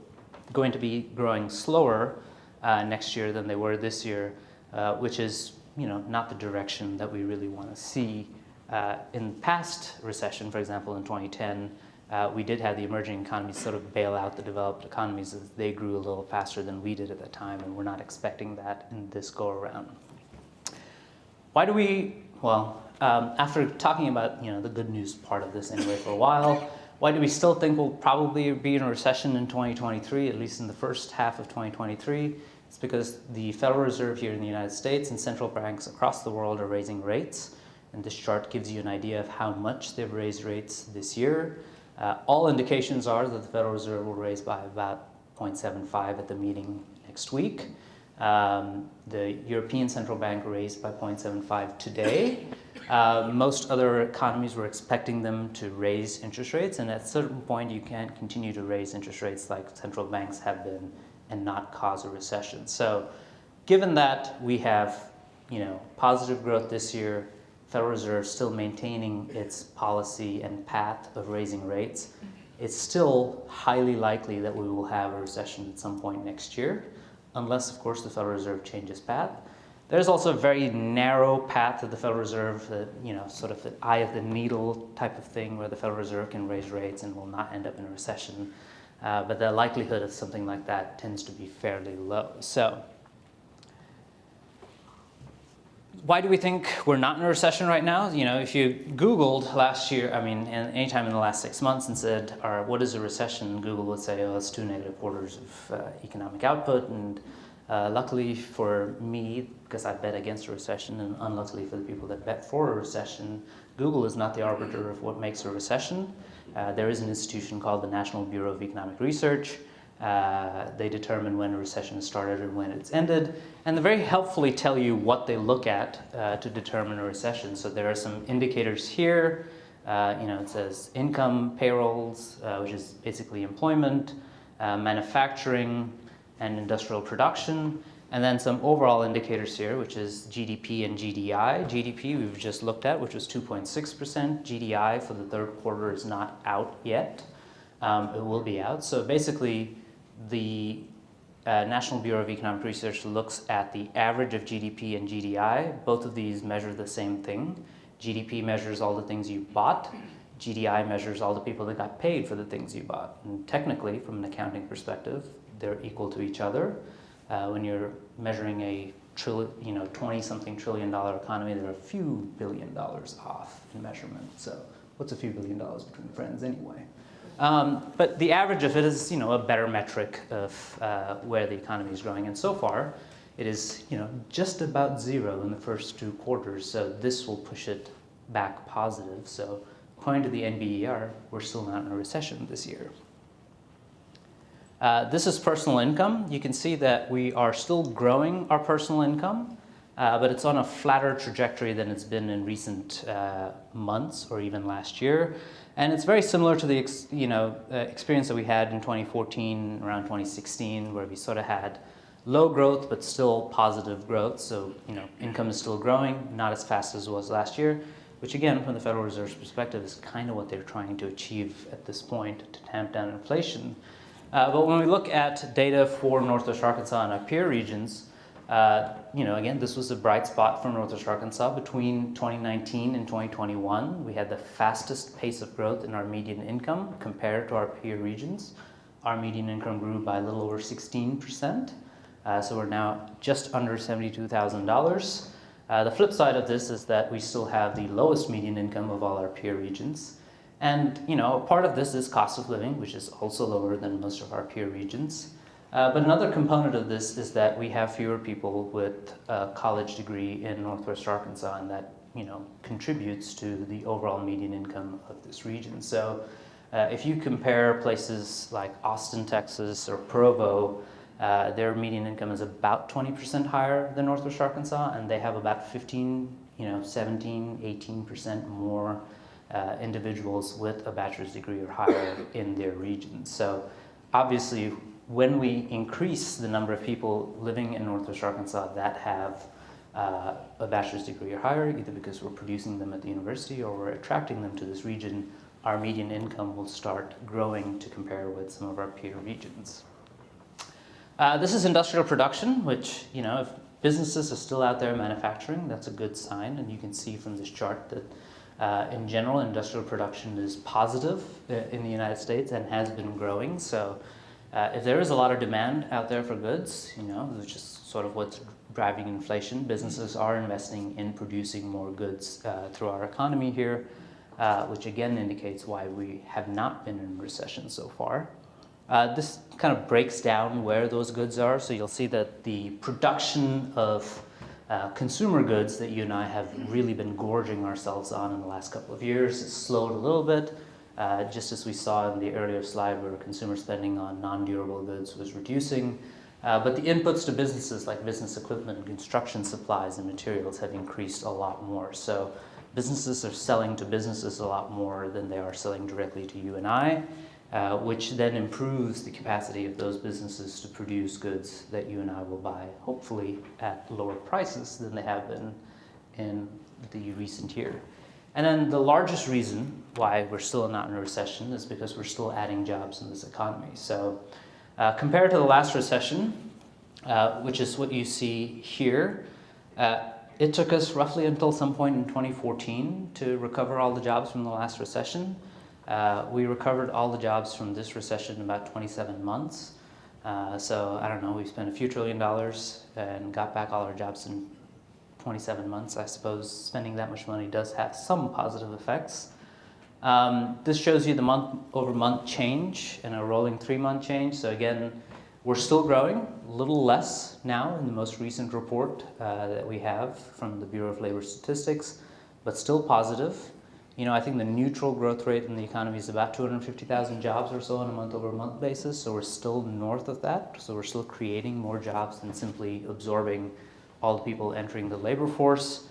going to be growing slower next year than they were this year, which is not the direction that we really want to see. In past recession, for example, in 2010, we did have the emerging economies sort of bail out the developed economies as they grew a little faster than we did at the time, and we're not expecting that in this go-around. Why do we, after talking about the good news part of this anyway for a while, why do we still think we'll probably be in a recession in 2023, at least in the first half of 2023? It's because the Federal Reserve here in the United States and central banks across the world are raising rates. And this chart gives you an idea of how much they've raised rates this year. All indications are that the Federal Reserve will raise by about 0.75 at the meeting next week. The European Central Bank raised by 0.75 today. Most other economies were expecting them to raise interest rates, and at a certain point you can't continue to raise interest rates like central banks have been and not cause a recession. So given that we have positive growth this year, Federal Reserve still maintaining its policy and path of raising rates, it's still highly likely that we will have a recession at some point next year, unless, of course, the Federal Reserve changes path. There's also a very narrow path of the Federal Reserve, sort of the eye of the needle type of thing where the Federal Reserve can raise rates and will not end up in a recession. But the likelihood of something like that tends to be fairly low. So why do we think we're not in a recession right now? If you Googled last year, anytime in the last 6 months and said, what is a recession? Google would say, it's 2 negative quarters of economic output and Luckily for me, because I bet against a recession, and unluckily for the people that bet for a recession, Google is not the arbiter of what makes a recession. There is an institution called the National Bureau of Economic Research. They determine when a recession started and when it's ended, and they very helpfully tell you what they look at to determine a recession. So there are some indicators here. It says income, payrolls, which is basically employment, manufacturing, and industrial production, and then some overall indicators here, which is GDP and GDI. GDP we've just looked at, which was 2.6%. GDI for the third quarter is not out yet. It will be out. So basically, the National Bureau of Economic Research looks at the average of GDP and GDI. Both of these measure the same thing. GDP measures all the things you bought. GDI measures all the people that got paid for the things you bought. And technically, from an accounting perspective, they're equal to each other. When you're measuring a 20-something trillion dollar economy, there are a few $billion off in measurement. So what's a few $billion between friends anyway? But the average of it is, a better metric of where the economy is growing. And so far, it is, just about zero in the first 2 quarters. So this will push it back positive. So according to the NBER, we're still not in a recession this year. This is personal income. You can see that we are still growing our personal income, but it's on a flatter trajectory than it's been in recent months or even last year. And it's very similar to the experience that we had in 2014, around 2016, where we sort of had low growth but still positive growth. So income is still growing, not as fast as it was last year, which again, from the Federal Reserve's perspective, is kind of what they're trying to achieve at this point to tamp down inflation. But when we look at data for Northwest Arkansas and our peer regions, again, this was a bright spot for Northwest Arkansas. Between 2019 and 2021, we had the fastest pace of growth in our median income compared to our peer regions. Our median income grew by a little over 16%. So we're now just under $72,000. The flip side of this is that we still have the lowest median income of all our peer regions. And, part of this is cost of living, which is also lower than most of our peer regions. But another component of this is that we have fewer people with a college degree in Northwest Arkansas, and that, contributes to the overall median income of this region. So if you compare places like Austin, Texas, or Provo, their median income is about 20% higher than Northwest Arkansas, and they have about 17, 18% more individuals with a bachelor's degree or higher in their region. So obviously, when we increase the number of people living in Northwest Arkansas that have a bachelor's degree or higher, either because we're producing them at the university or we're attracting them to this region, our median income will start growing to compare with some of our peer regions. This is industrial production, which, if businesses are still out there manufacturing, that's a good sign. And you can see from this chart that in general, industrial production is positive in the United States and has been growing. So if there is a lot of demand out there for goods, which is sort of what's driving inflation, businesses are investing in producing more goods through our economy here, which again indicates why we have not been in recession so far. This kind of breaks down where those goods are. So you'll see that the production of consumer goods that you and I have really been gorging ourselves on in the last couple of years has slowed a little bit, just as we saw in the earlier slide where consumer spending on non-durable goods was reducing. But the inputs to businesses like business equipment, construction supplies, and materials have increased a lot more. So businesses are selling to businesses a lot more than they are selling directly to you and I, which then improves the capacity of those businesses to produce goods that you and I will buy, hopefully at lower prices than they have been in the recent year. And then the largest reason why we're still not in a recession is because we're still adding jobs in this economy. So compared to the last recession, which is what you see here, it took us roughly until some point in 2014 to recover all the jobs from the last recession. We recovered all the jobs from this recession in about 27 months. So I don't know, we spent a few $1 trillion and got back all our jobs in 27 months. I suppose spending that much money does have some positive effects. This shows you the month-over-month change and a rolling 3-month change. So again, We're still growing, a little less now in the most recent report that we have from the Bureau of Labor Statistics, but still positive. I think the neutral growth rate in the economy is about 250,000 jobs or so on a month-over-month basis, so we're still north of that. So we're still creating more jobs than simply absorbing all the people entering the labor force.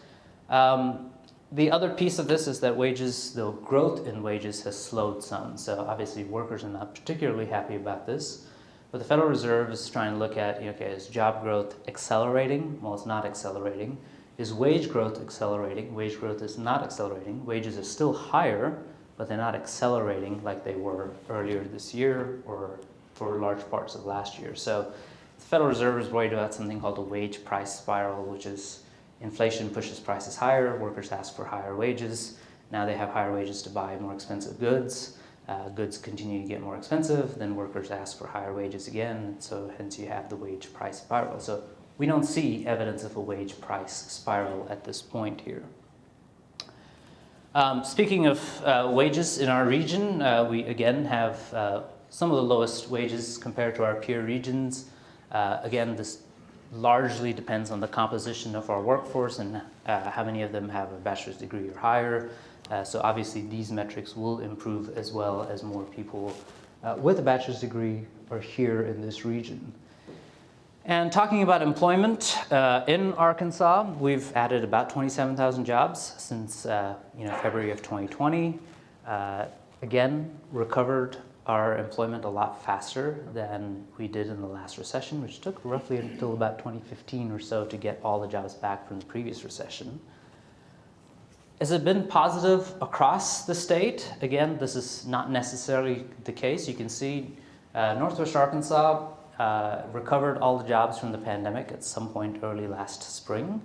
The other piece of this is that the growth in wages has slowed some. So obviously workers are not particularly happy about this. But the Federal Reserve is trying to look at, is job growth accelerating? Well, it's not accelerating. Is wage growth accelerating? Wage growth is not accelerating. Wages are still higher, but they're not accelerating like they were earlier this year or for large parts of last year. So the Federal Reserve is worried about something called a wage price spiral, which is inflation pushes prices higher, workers ask for higher wages. Now they have higher wages to buy more expensive goods. Goods continue to get more expensive, then workers ask for higher wages again, so hence you have the wage price spiral. So we don't see evidence of a wage price spiral at this point here. Speaking of wages in our region, we again have some of the lowest wages compared to our peer regions. Again, this largely depends on the composition of our workforce and how many of them have a bachelor's degree or higher. So obviously these metrics will improve as well as more people with a bachelor's degree are here in this region. And talking about employment, in Arkansas, we've added about 27,000 jobs since February of 2020. Again, recovered our employment a lot faster than we did in the last recession, which took roughly until about 2015 or so to get all the jobs back from the previous recession. Has it been positive across the state? Again, this is not necessarily the case. You can see Northwest Arkansas recovered all the jobs from the pandemic at some point early last spring,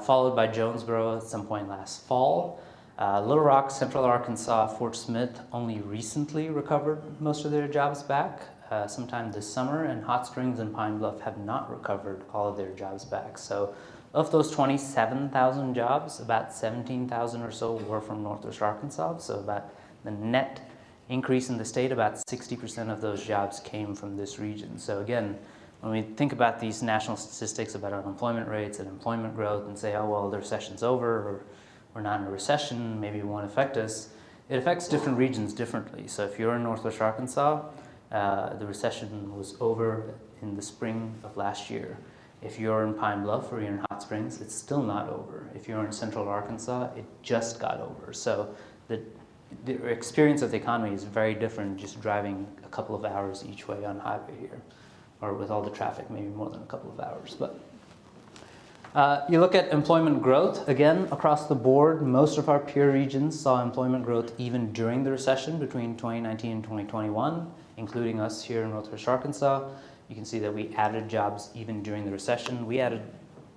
followed by Jonesboro at some point last fall. Little Rock, Central Arkansas, Fort Smith only recently recovered most of their jobs back, sometime this summer, and Hot Springs and Pine Bluff have not recovered all of their jobs back. So of those 27,000 jobs, about 17,000 or so were from Northwest Arkansas, so about the net increase in the state, about 60% of those jobs came from this region. So again, when we think about these national statistics about unemployment rates and employment growth and say, oh, well, the recession's over, or we're not in a recession, maybe it won't affect us, it affects different regions differently. So if you're in Northwest Arkansas, the recession was over in the spring of last year. If you're in Pine Bluff or you're in Hot Springs, it's still not over. If you're in Central Arkansas, it just got over. So the experience of the economy is very different just driving a couple of hours each way on highway here, or with all the traffic, maybe more than a couple of hours. But you look at employment growth, again, across the board, most of our peer regions saw employment growth even during the recession between 2019 and 2021, including us here in Northwest Arkansas. You can see that we added jobs even during the recession. We added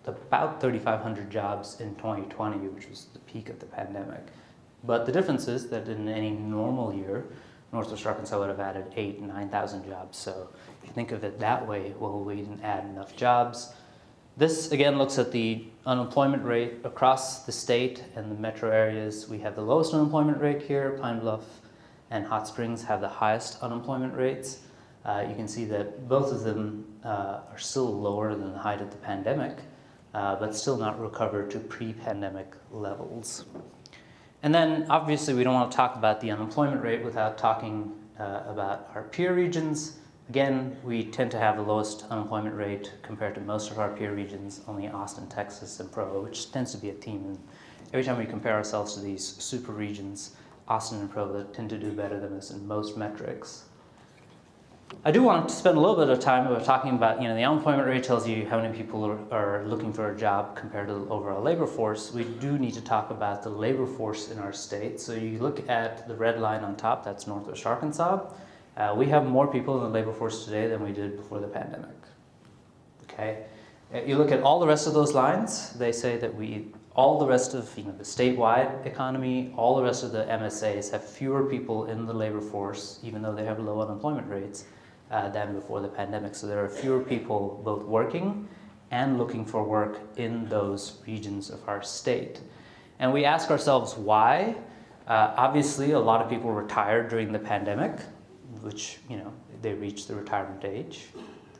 about 3,500 jobs in 2020, which was the peak of the pandemic. But the difference is that in any normal year, Northwest Arkansas would have added 8,000 and 9,000 jobs. So if you think of it that way, well, we didn't add enough jobs. This again looks at the unemployment rate across the state and the metro areas. We have the lowest unemployment rate here. Pine Bluff and Hot Springs have the highest unemployment rates. You can see that both of them are still lower than the height of the pandemic, but still not recovered to pre-pandemic levels. And then obviously we don't want to talk about the unemployment rate without talking about our peer regions. Again, we tend to have the lowest unemployment rate compared to most of our peer regions, only Austin, Texas, and Provo, which tends to be a theme. And every time we compare ourselves to these super regions, Austin and Provo tend to do better than us in most metrics. I do want to spend a little bit of time about talking about, the unemployment rate tells you how many people are looking for a job compared to the overall labor force. We do need to talk about the labor force in our state. So you look at the red line on top, that's Northwest Arkansas. We have more people in the labor force today than we did before the pandemic. Okay, you look at all the rest of those lines, they say that all the rest of the statewide economy, all the rest of the MSAs have fewer people in the labor force, even though they have low unemployment rates, than before the pandemic. So there are fewer people both working and looking for work in those regions of our state. And we ask ourselves why. Obviously, a lot of people retired during the pandemic, which, they reached the retirement age.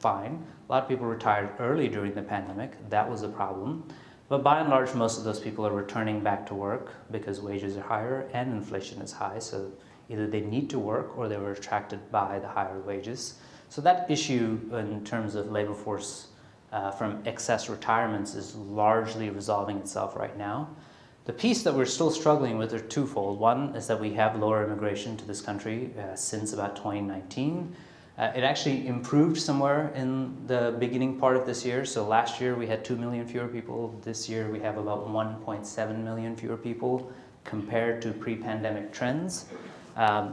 fine. A lot of people retired early during the pandemic. That was a problem. But by and large, most of those people are returning back to work because wages are higher and inflation is high. So either they need to work or they were attracted by the higher wages. So that issue in terms of labor force from excess retirements is largely resolving itself right now. The piece that we're still struggling with are twofold. One is that we have lower immigration to this country since about 2019. It actually improved somewhere in the beginning part of this year. So last year we had 2 million fewer people. This year we have about 1.7 million fewer people compared to pre-pandemic trends.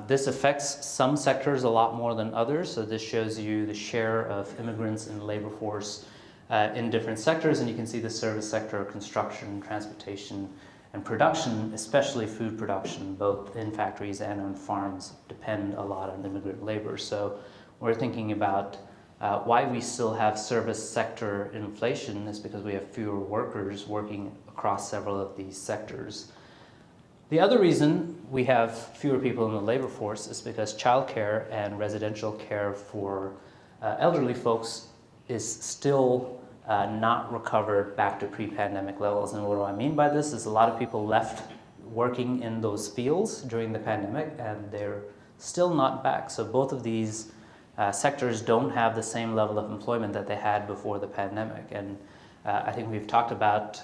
This affects some sectors a lot more than others. So this shows you the share of immigrants in the labor force in different sectors. And you can see the service sector, construction, transportation, and production, especially food production, both in factories and on farms, depend a lot on immigrant labor. So we're thinking about why we still have service sector inflation is because we have fewer workers working across several of these sectors. The other reason we have fewer people in the labor force is because childcare and residential care for elderly folks is still not recovered back to pre-pandemic levels. And what do I mean by this is a lot of people left working in those fields during the pandemic and they're still not back. So both of these sectors don't have the same level of employment that they had before the pandemic. And I think we've talked about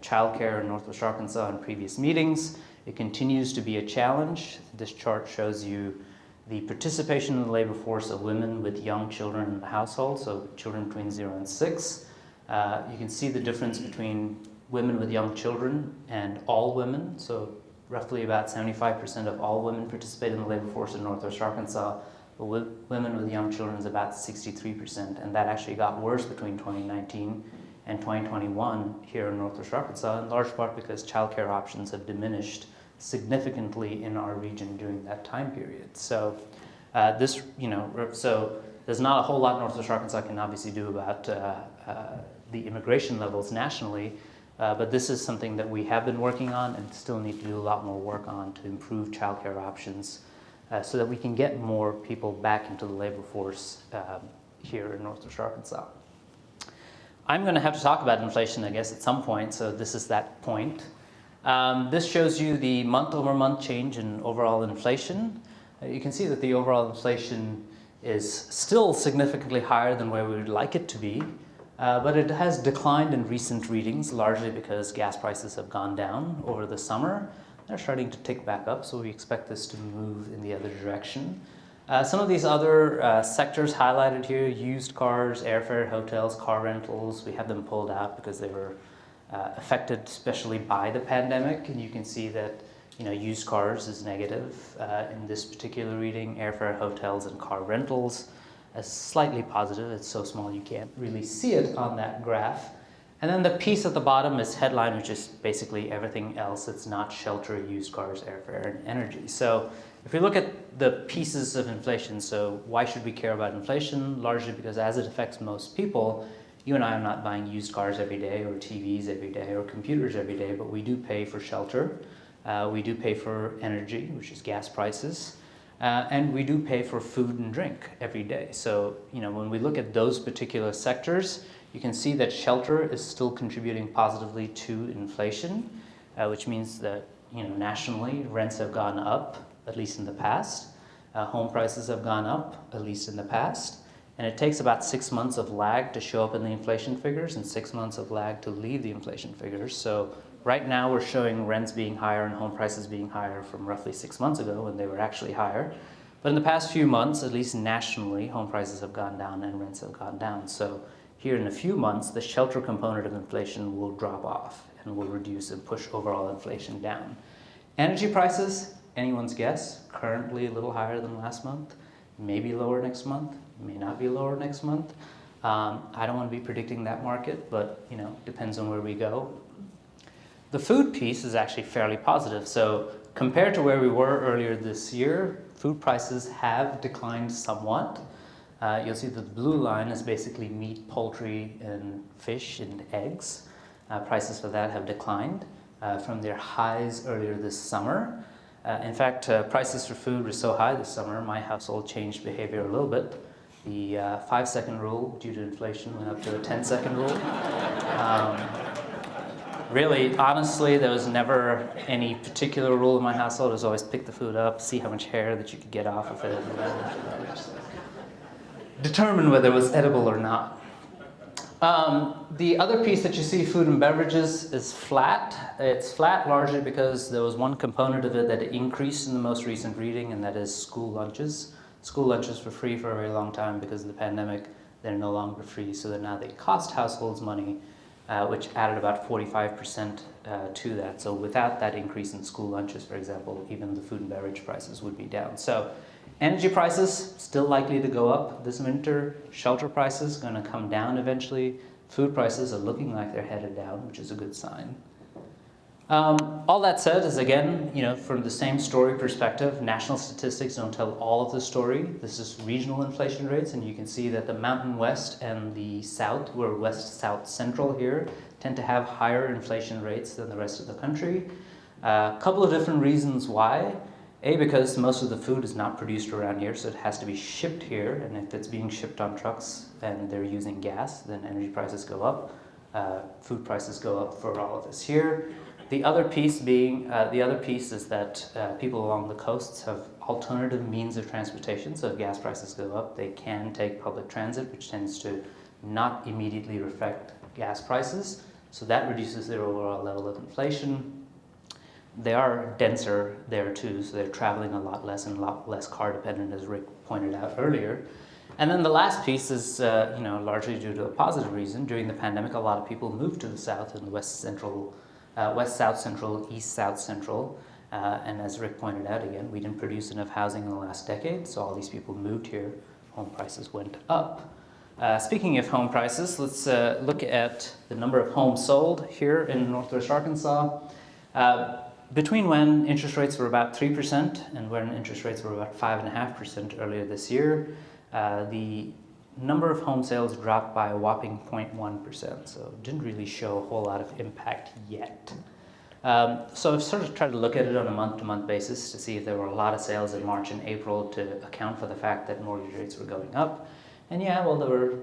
childcare in Northwest Arkansas in previous meetings. It continues to be a challenge. This chart shows you the participation in the labor force of women with young children in the household, so children between 0 and 6. You can see the difference between women with young children and all women. So roughly about 75% of all women participate in the labor force in Northwest Arkansas. But women with young children is about 63%, and that actually got worse between 2019 and 2021 here in Northwest Arkansas, in large part because childcare options have diminished significantly in our region during that time period. So so there's not a whole lot Northwest Arkansas can obviously do about the immigration levels nationally, but this is something that we have been working on and still need to do a lot more work on to improve childcare options so that we can get more people back into the labor force here in Northwest Arkansas. I'm going to have to talk about inflation, I guess, at some point, so this is that point. This shows you the month-over-month change in overall inflation. You can see that the overall inflation is still significantly higher than where we would like it to be, but it has declined in recent readings, largely because gas prices have gone down over the summer. They're starting to tick back up, so we expect this to move in the other direction. Some of these other sectors highlighted here, used cars, airfare, hotels, car rentals, we have them pulled out because they were affected especially by the pandemic. And you can see that used cars is negative in this particular reading. Airfare, hotels, and car rentals is slightly positive. It's so small you can't really see it on that graph. And then the piece at the bottom is headline, which is basically everything else that's not shelter, used cars, airfare, and energy. So if we look at the pieces of inflation, so why should we care about inflation? Largely because as it affects most people, you and I are not buying used cars every day or TVs every day or computers every day, but we do pay for shelter. We do pay for energy, which is gas prices. And we do pay for food and drink every day. So, when we look at those particular sectors, you can see that shelter is still contributing positively to inflation, which means that, nationally, rents have gone up, at least in the past. Home prices have gone up, at least in the past. And it takes about 6 months of lag to show up in the inflation figures and 6 months of lag to leave the inflation figures. So right now we're showing rents being higher and home prices being higher from roughly 6 months ago when they were actually higher. But in the past few months, at least nationally, home prices have gone down and rents have gone down. So here in a few months, the shelter component of inflation will drop off and will reduce and push overall inflation down. Energy prices, anyone's guess, currently a little higher than last month, maybe lower next month, may not be lower next month. I don't want to be predicting that market, but depends on where we go. The food piece is actually fairly positive. So compared to where we were earlier this year, food prices have declined somewhat. You'll see that the blue line is basically meat, poultry, and fish and eggs. Prices for that have declined from their highs earlier this summer. In fact, prices for food were so high this summer, my household changed behavior a little bit. The 5-second rule, due to inflation, went up to a 10-second rule. Really, honestly, there was never any particular rule in my household. It was always pick the food up, see how much hair that you could get off of it, and then just determine whether it was edible or not. The other piece that you see, food and beverages, is flat. It's flat largely because there was one component of it that increased in the most recent reading, and that is school lunches. School lunches were free for a very long time because of the pandemic. They're no longer free, so now they cost households money, which added about 45% to that. So without that increase in school lunches, for example, even the food and beverage prices would be down. So energy prices still likely to go up this winter. Shelter prices going to come down eventually. Food prices are looking like they're headed down, which is a good sign. All that said is, again, from the same story perspective, national statistics don't tell all of the story. This is regional inflation rates, and you can see that the Mountain West and the South, we're West, South, Central here, tend to have higher inflation rates than the rest of the country. A couple of different reasons why. A, because most of the food is not produced around here, so it has to be shipped here, and if it's being shipped on trucks and they're using gas, then energy prices go up. Food prices go up for all of us here. The other piece is that people along the coasts have alternative means of transportation. So if gas prices go up, they can take public transit, which tends to not immediately reflect gas prices. So that reduces their overall level of inflation. They are denser there too, so they're traveling a lot less and a lot less car dependent, as Rick pointed out earlier. And then the last piece is, largely due to a positive reason. During the pandemic, a lot of people moved to the south and the West, South Central, East, South Central. And as Rick pointed out again, we didn't produce enough housing in the last decade, so all these people moved here. Home prices went up. Speaking of home prices, let's look at the number of homes sold here in Northwest Arkansas. Between when interest rates were about 3% and when interest rates were about 5.5% earlier this year, the number of home sales dropped by a whopping 0.1%, so it didn't really show a whole lot of impact yet. So I've sort of tried to look at it on a month-to-month basis to see if there were a lot of sales in March and April to account for the fact that mortgage rates were going up. And yeah, well, there were,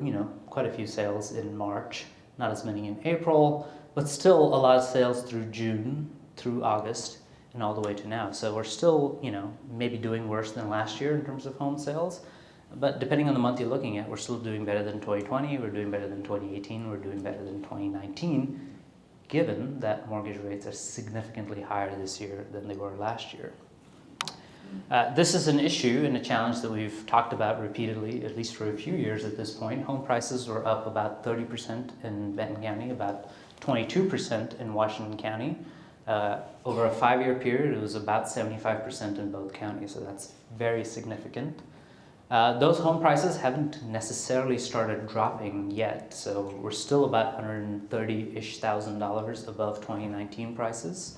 quite a few sales in March, not as many in April, but still a lot of sales through June, through August, and all the way to now. So we're still, maybe doing worse than last year in terms of home sales. But depending on the month you're looking at, we're still doing better than 2020, we're doing better than 2018, we're doing better than 2019, given that mortgage rates are significantly higher this year than they were last year. This is an issue and a challenge that we've talked about repeatedly, at least for a few years at this point. Home prices were up about 30% in Benton County, about 22% in Washington County. Over a 5-year period, it was about 75% in both counties, so that's very significant. Those home prices haven't necessarily started dropping yet, so we're still about $130,000-ish above 2019 prices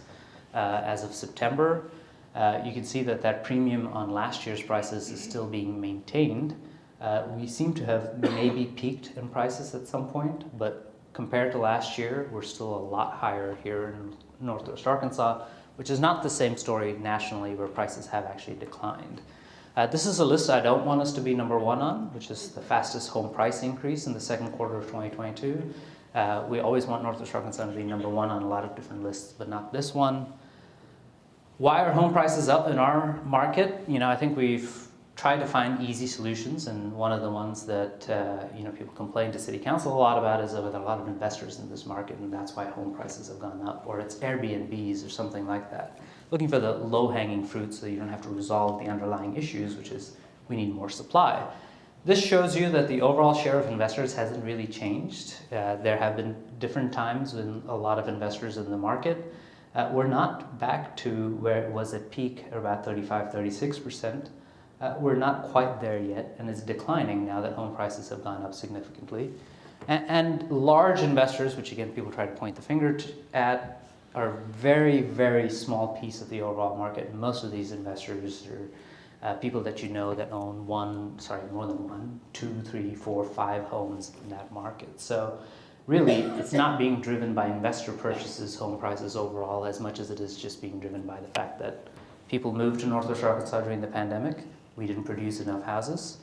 as of September. You can see that premium on last year's prices is still being maintained. We seem to have maybe peaked in prices at some point, but compared to last year, we're still a lot higher here in Northwest Arkansas, which is not the same story nationally where prices have actually declined. This is a list I don't want us to be number one on, which is the fastest home price increase in the second quarter of 2022. We always want Northwest Arkansas to be number one on a lot of different lists, but not this one. Why are home prices up in our market? I think we've tried to find easy solutions, and one of the ones that people complain to City Council a lot about is that there are a lot of investors in this market, and that's why home prices have gone up, or it's Airbnbs or something like that. Looking for the low-hanging fruit so you don't have to resolve the underlying issues, which is we need more supply. This shows you that the overall share of investors hasn't really changed. There have been different times when a lot of investors in the market. We're not back to where it was at peak, about 35-36%. We're not quite there yet, and it's declining now that home prices have gone up significantly. And large investors, which again people try to point the finger at, are a very, very small piece of the overall market. Most of these investors are people that that own more than one, 2, 3, 4, 5 homes in that market. So really, it's not being driven by investor purchases, home prices overall, as much as it is just being driven by the fact that people moved to Northwest Arkansas during the pandemic. We didn't produce enough houses.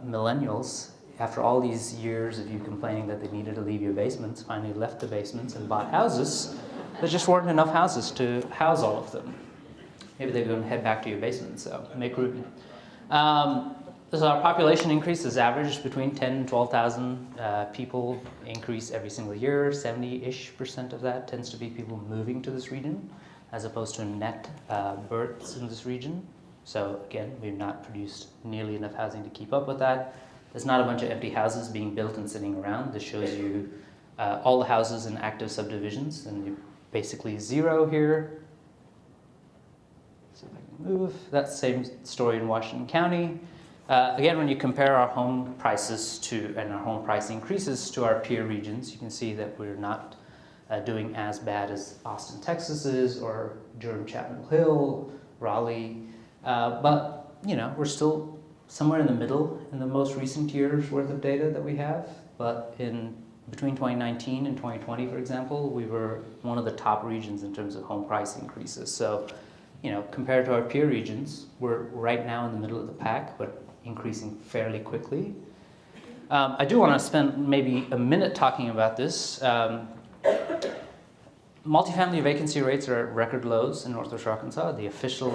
millennials, after all these years of you complaining that they needed to leave your basements, finally left the basements and bought houses. There just weren't enough houses to house all of them. Maybe they're going to head back to your basement, so make room. So our population increase is averaged between 10 and 12,000 people increase every single year. 70-ish% of that tends to be people moving to this region, as opposed to net births in this region. So again, we've not produced nearly enough housing to keep up with that. There's not a bunch of empty houses being built and sitting around. This shows you all the houses in active subdivisions, and you basically zero here. See if I can move. That's the same story in Washington County. Again, when you compare our home prices to, and our home price increases to our peer regions, you can see that we're not doing as bad as Austin, Texas is, or Durham, Chapel Hill, Raleigh. But, you know, we're still somewhere in the middle in the most recent years worth of data that we have. But in between 2019 and 2020, for example, we were one of the top regions in terms of home price increases. So, you know, compared to our peer regions, we're right now in the middle of the pack, but increasing fairly quickly. I do want to spend maybe a minute talking about this. Multifamily vacancy rates are at record lows in Northwest Arkansas. The official,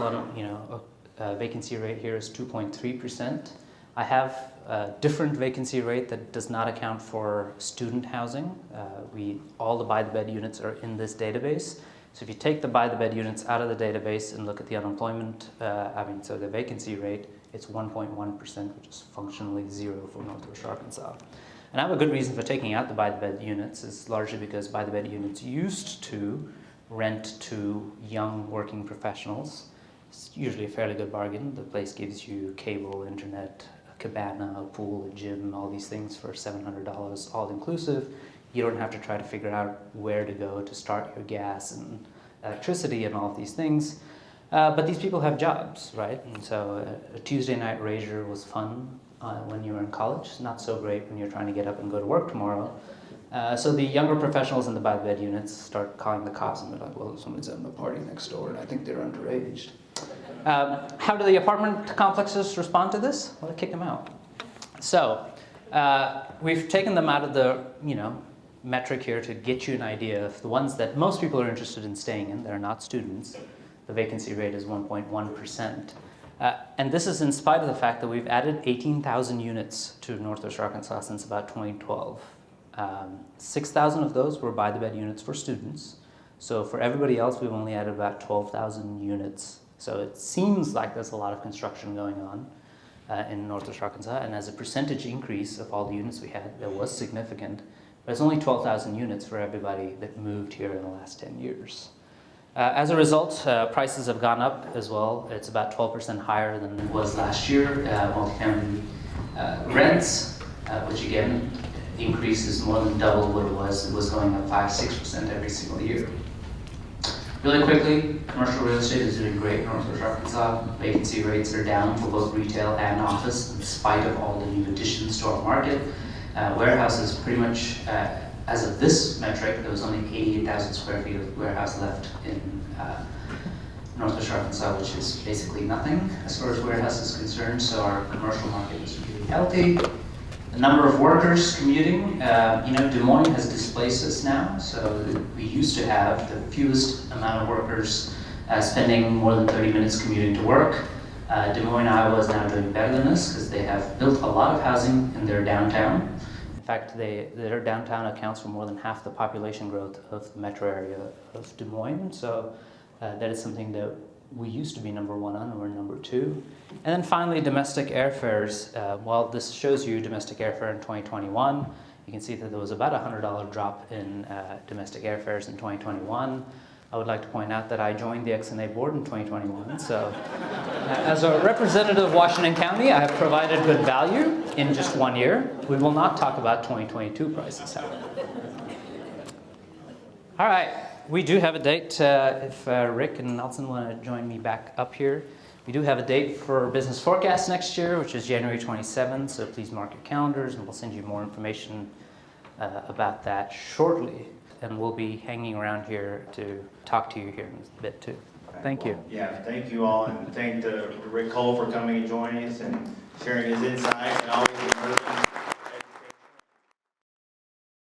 vacancy rate here is 2.3%. I have a different vacancy rate that does not account for student housing. All the buy-the-bed units are in this database. So if you take the buy-the-bed units out of the database and look at the unemployment, so the vacancy rate, it's 1.1%, which is functionally zero for Northwest Arkansas. And I have a good reason for taking out the buy-the-bed units. It's largely because buy-the-bed units used to rent to young working professionals. It's usually a fairly good bargain. The place gives you cable, internet, a cabana, a pool, a gym, all these things for $700 all inclusive. You don't have to try to figure out where to go to start your gas and electricity and all of these things. But these people have jobs, right? And so a Tuesday night rager was fun when you were in college. Not so great when you're trying to get up and go to work tomorrow. So the younger professionals in the buy-the-bed units start calling the cops and they're like, well, somebody's having a party next door and I think they're underage. How do the apartment complexes respond to this? Well, they kick them out. So we've taken them out of the, metric here to get you an idea of the ones that most people are interested in staying in. They're not students. The vacancy rate is 1.1%. And this is in spite of the fact that we've added 18,000 units to Northwest Arkansas since about 2012. 6,000 of those were buy-the-bed units for students. So for everybody else, we've only added about 12,000 units. So it seems like there's a lot of construction going on in Northwest Arkansas. And as a percentage increase of all the units we had, that was significant. But it's only 12,000 units for everybody that moved here in the last 10 years. As a result, prices have gone up as well. It's about 12% higher than it was last year. Multifamily rents, which again, the increase is more than double what it was. It was going up 5-6% every single year. Really quickly, commercial real estate is doing great in Northwest Arkansas. Vacancy rates are down for both retail and office, in spite of all the new additions to our market. Warehouses pretty much, as of this metric, there was only 88,000 square feet of warehouse left in Northwest Arkansas, which is basically nothing as far as warehouse is concerned. So our commercial market is really healthy. The number of workers commuting, Des Moines has displaced us now. So we used to have the fewest amount of workers spending more than 30 minutes commuting to work. Des Moines, Iowa is now doing better than us because they have built a lot of housing in their downtown. In fact, their downtown accounts for more than half the population growth of the metro area of Des Moines. So that is something that we used to be number one on, and we're number two. And then finally, domestic airfares. Well, this shows you domestic airfare in 2021. You can see that there was about a $100 drop in domestic airfares in 2021. I would like to point out that I joined the XNA board in 2021. So as a representative of Washington County, I have provided good value in just 1 year. We will not talk about 2022 prices, however. All right, we do have a date. If Rick and Nelson want to join me back up here. We do have a date for business forecast next year, which is January 27th. So please mark your calendars, and we'll send you more information about that shortly. And we'll be hanging around here to talk to you here in a bit too. Thank you. Yeah, thank you all, and thank Rick Cole for coming and joining us, and sharing his insights and always emerging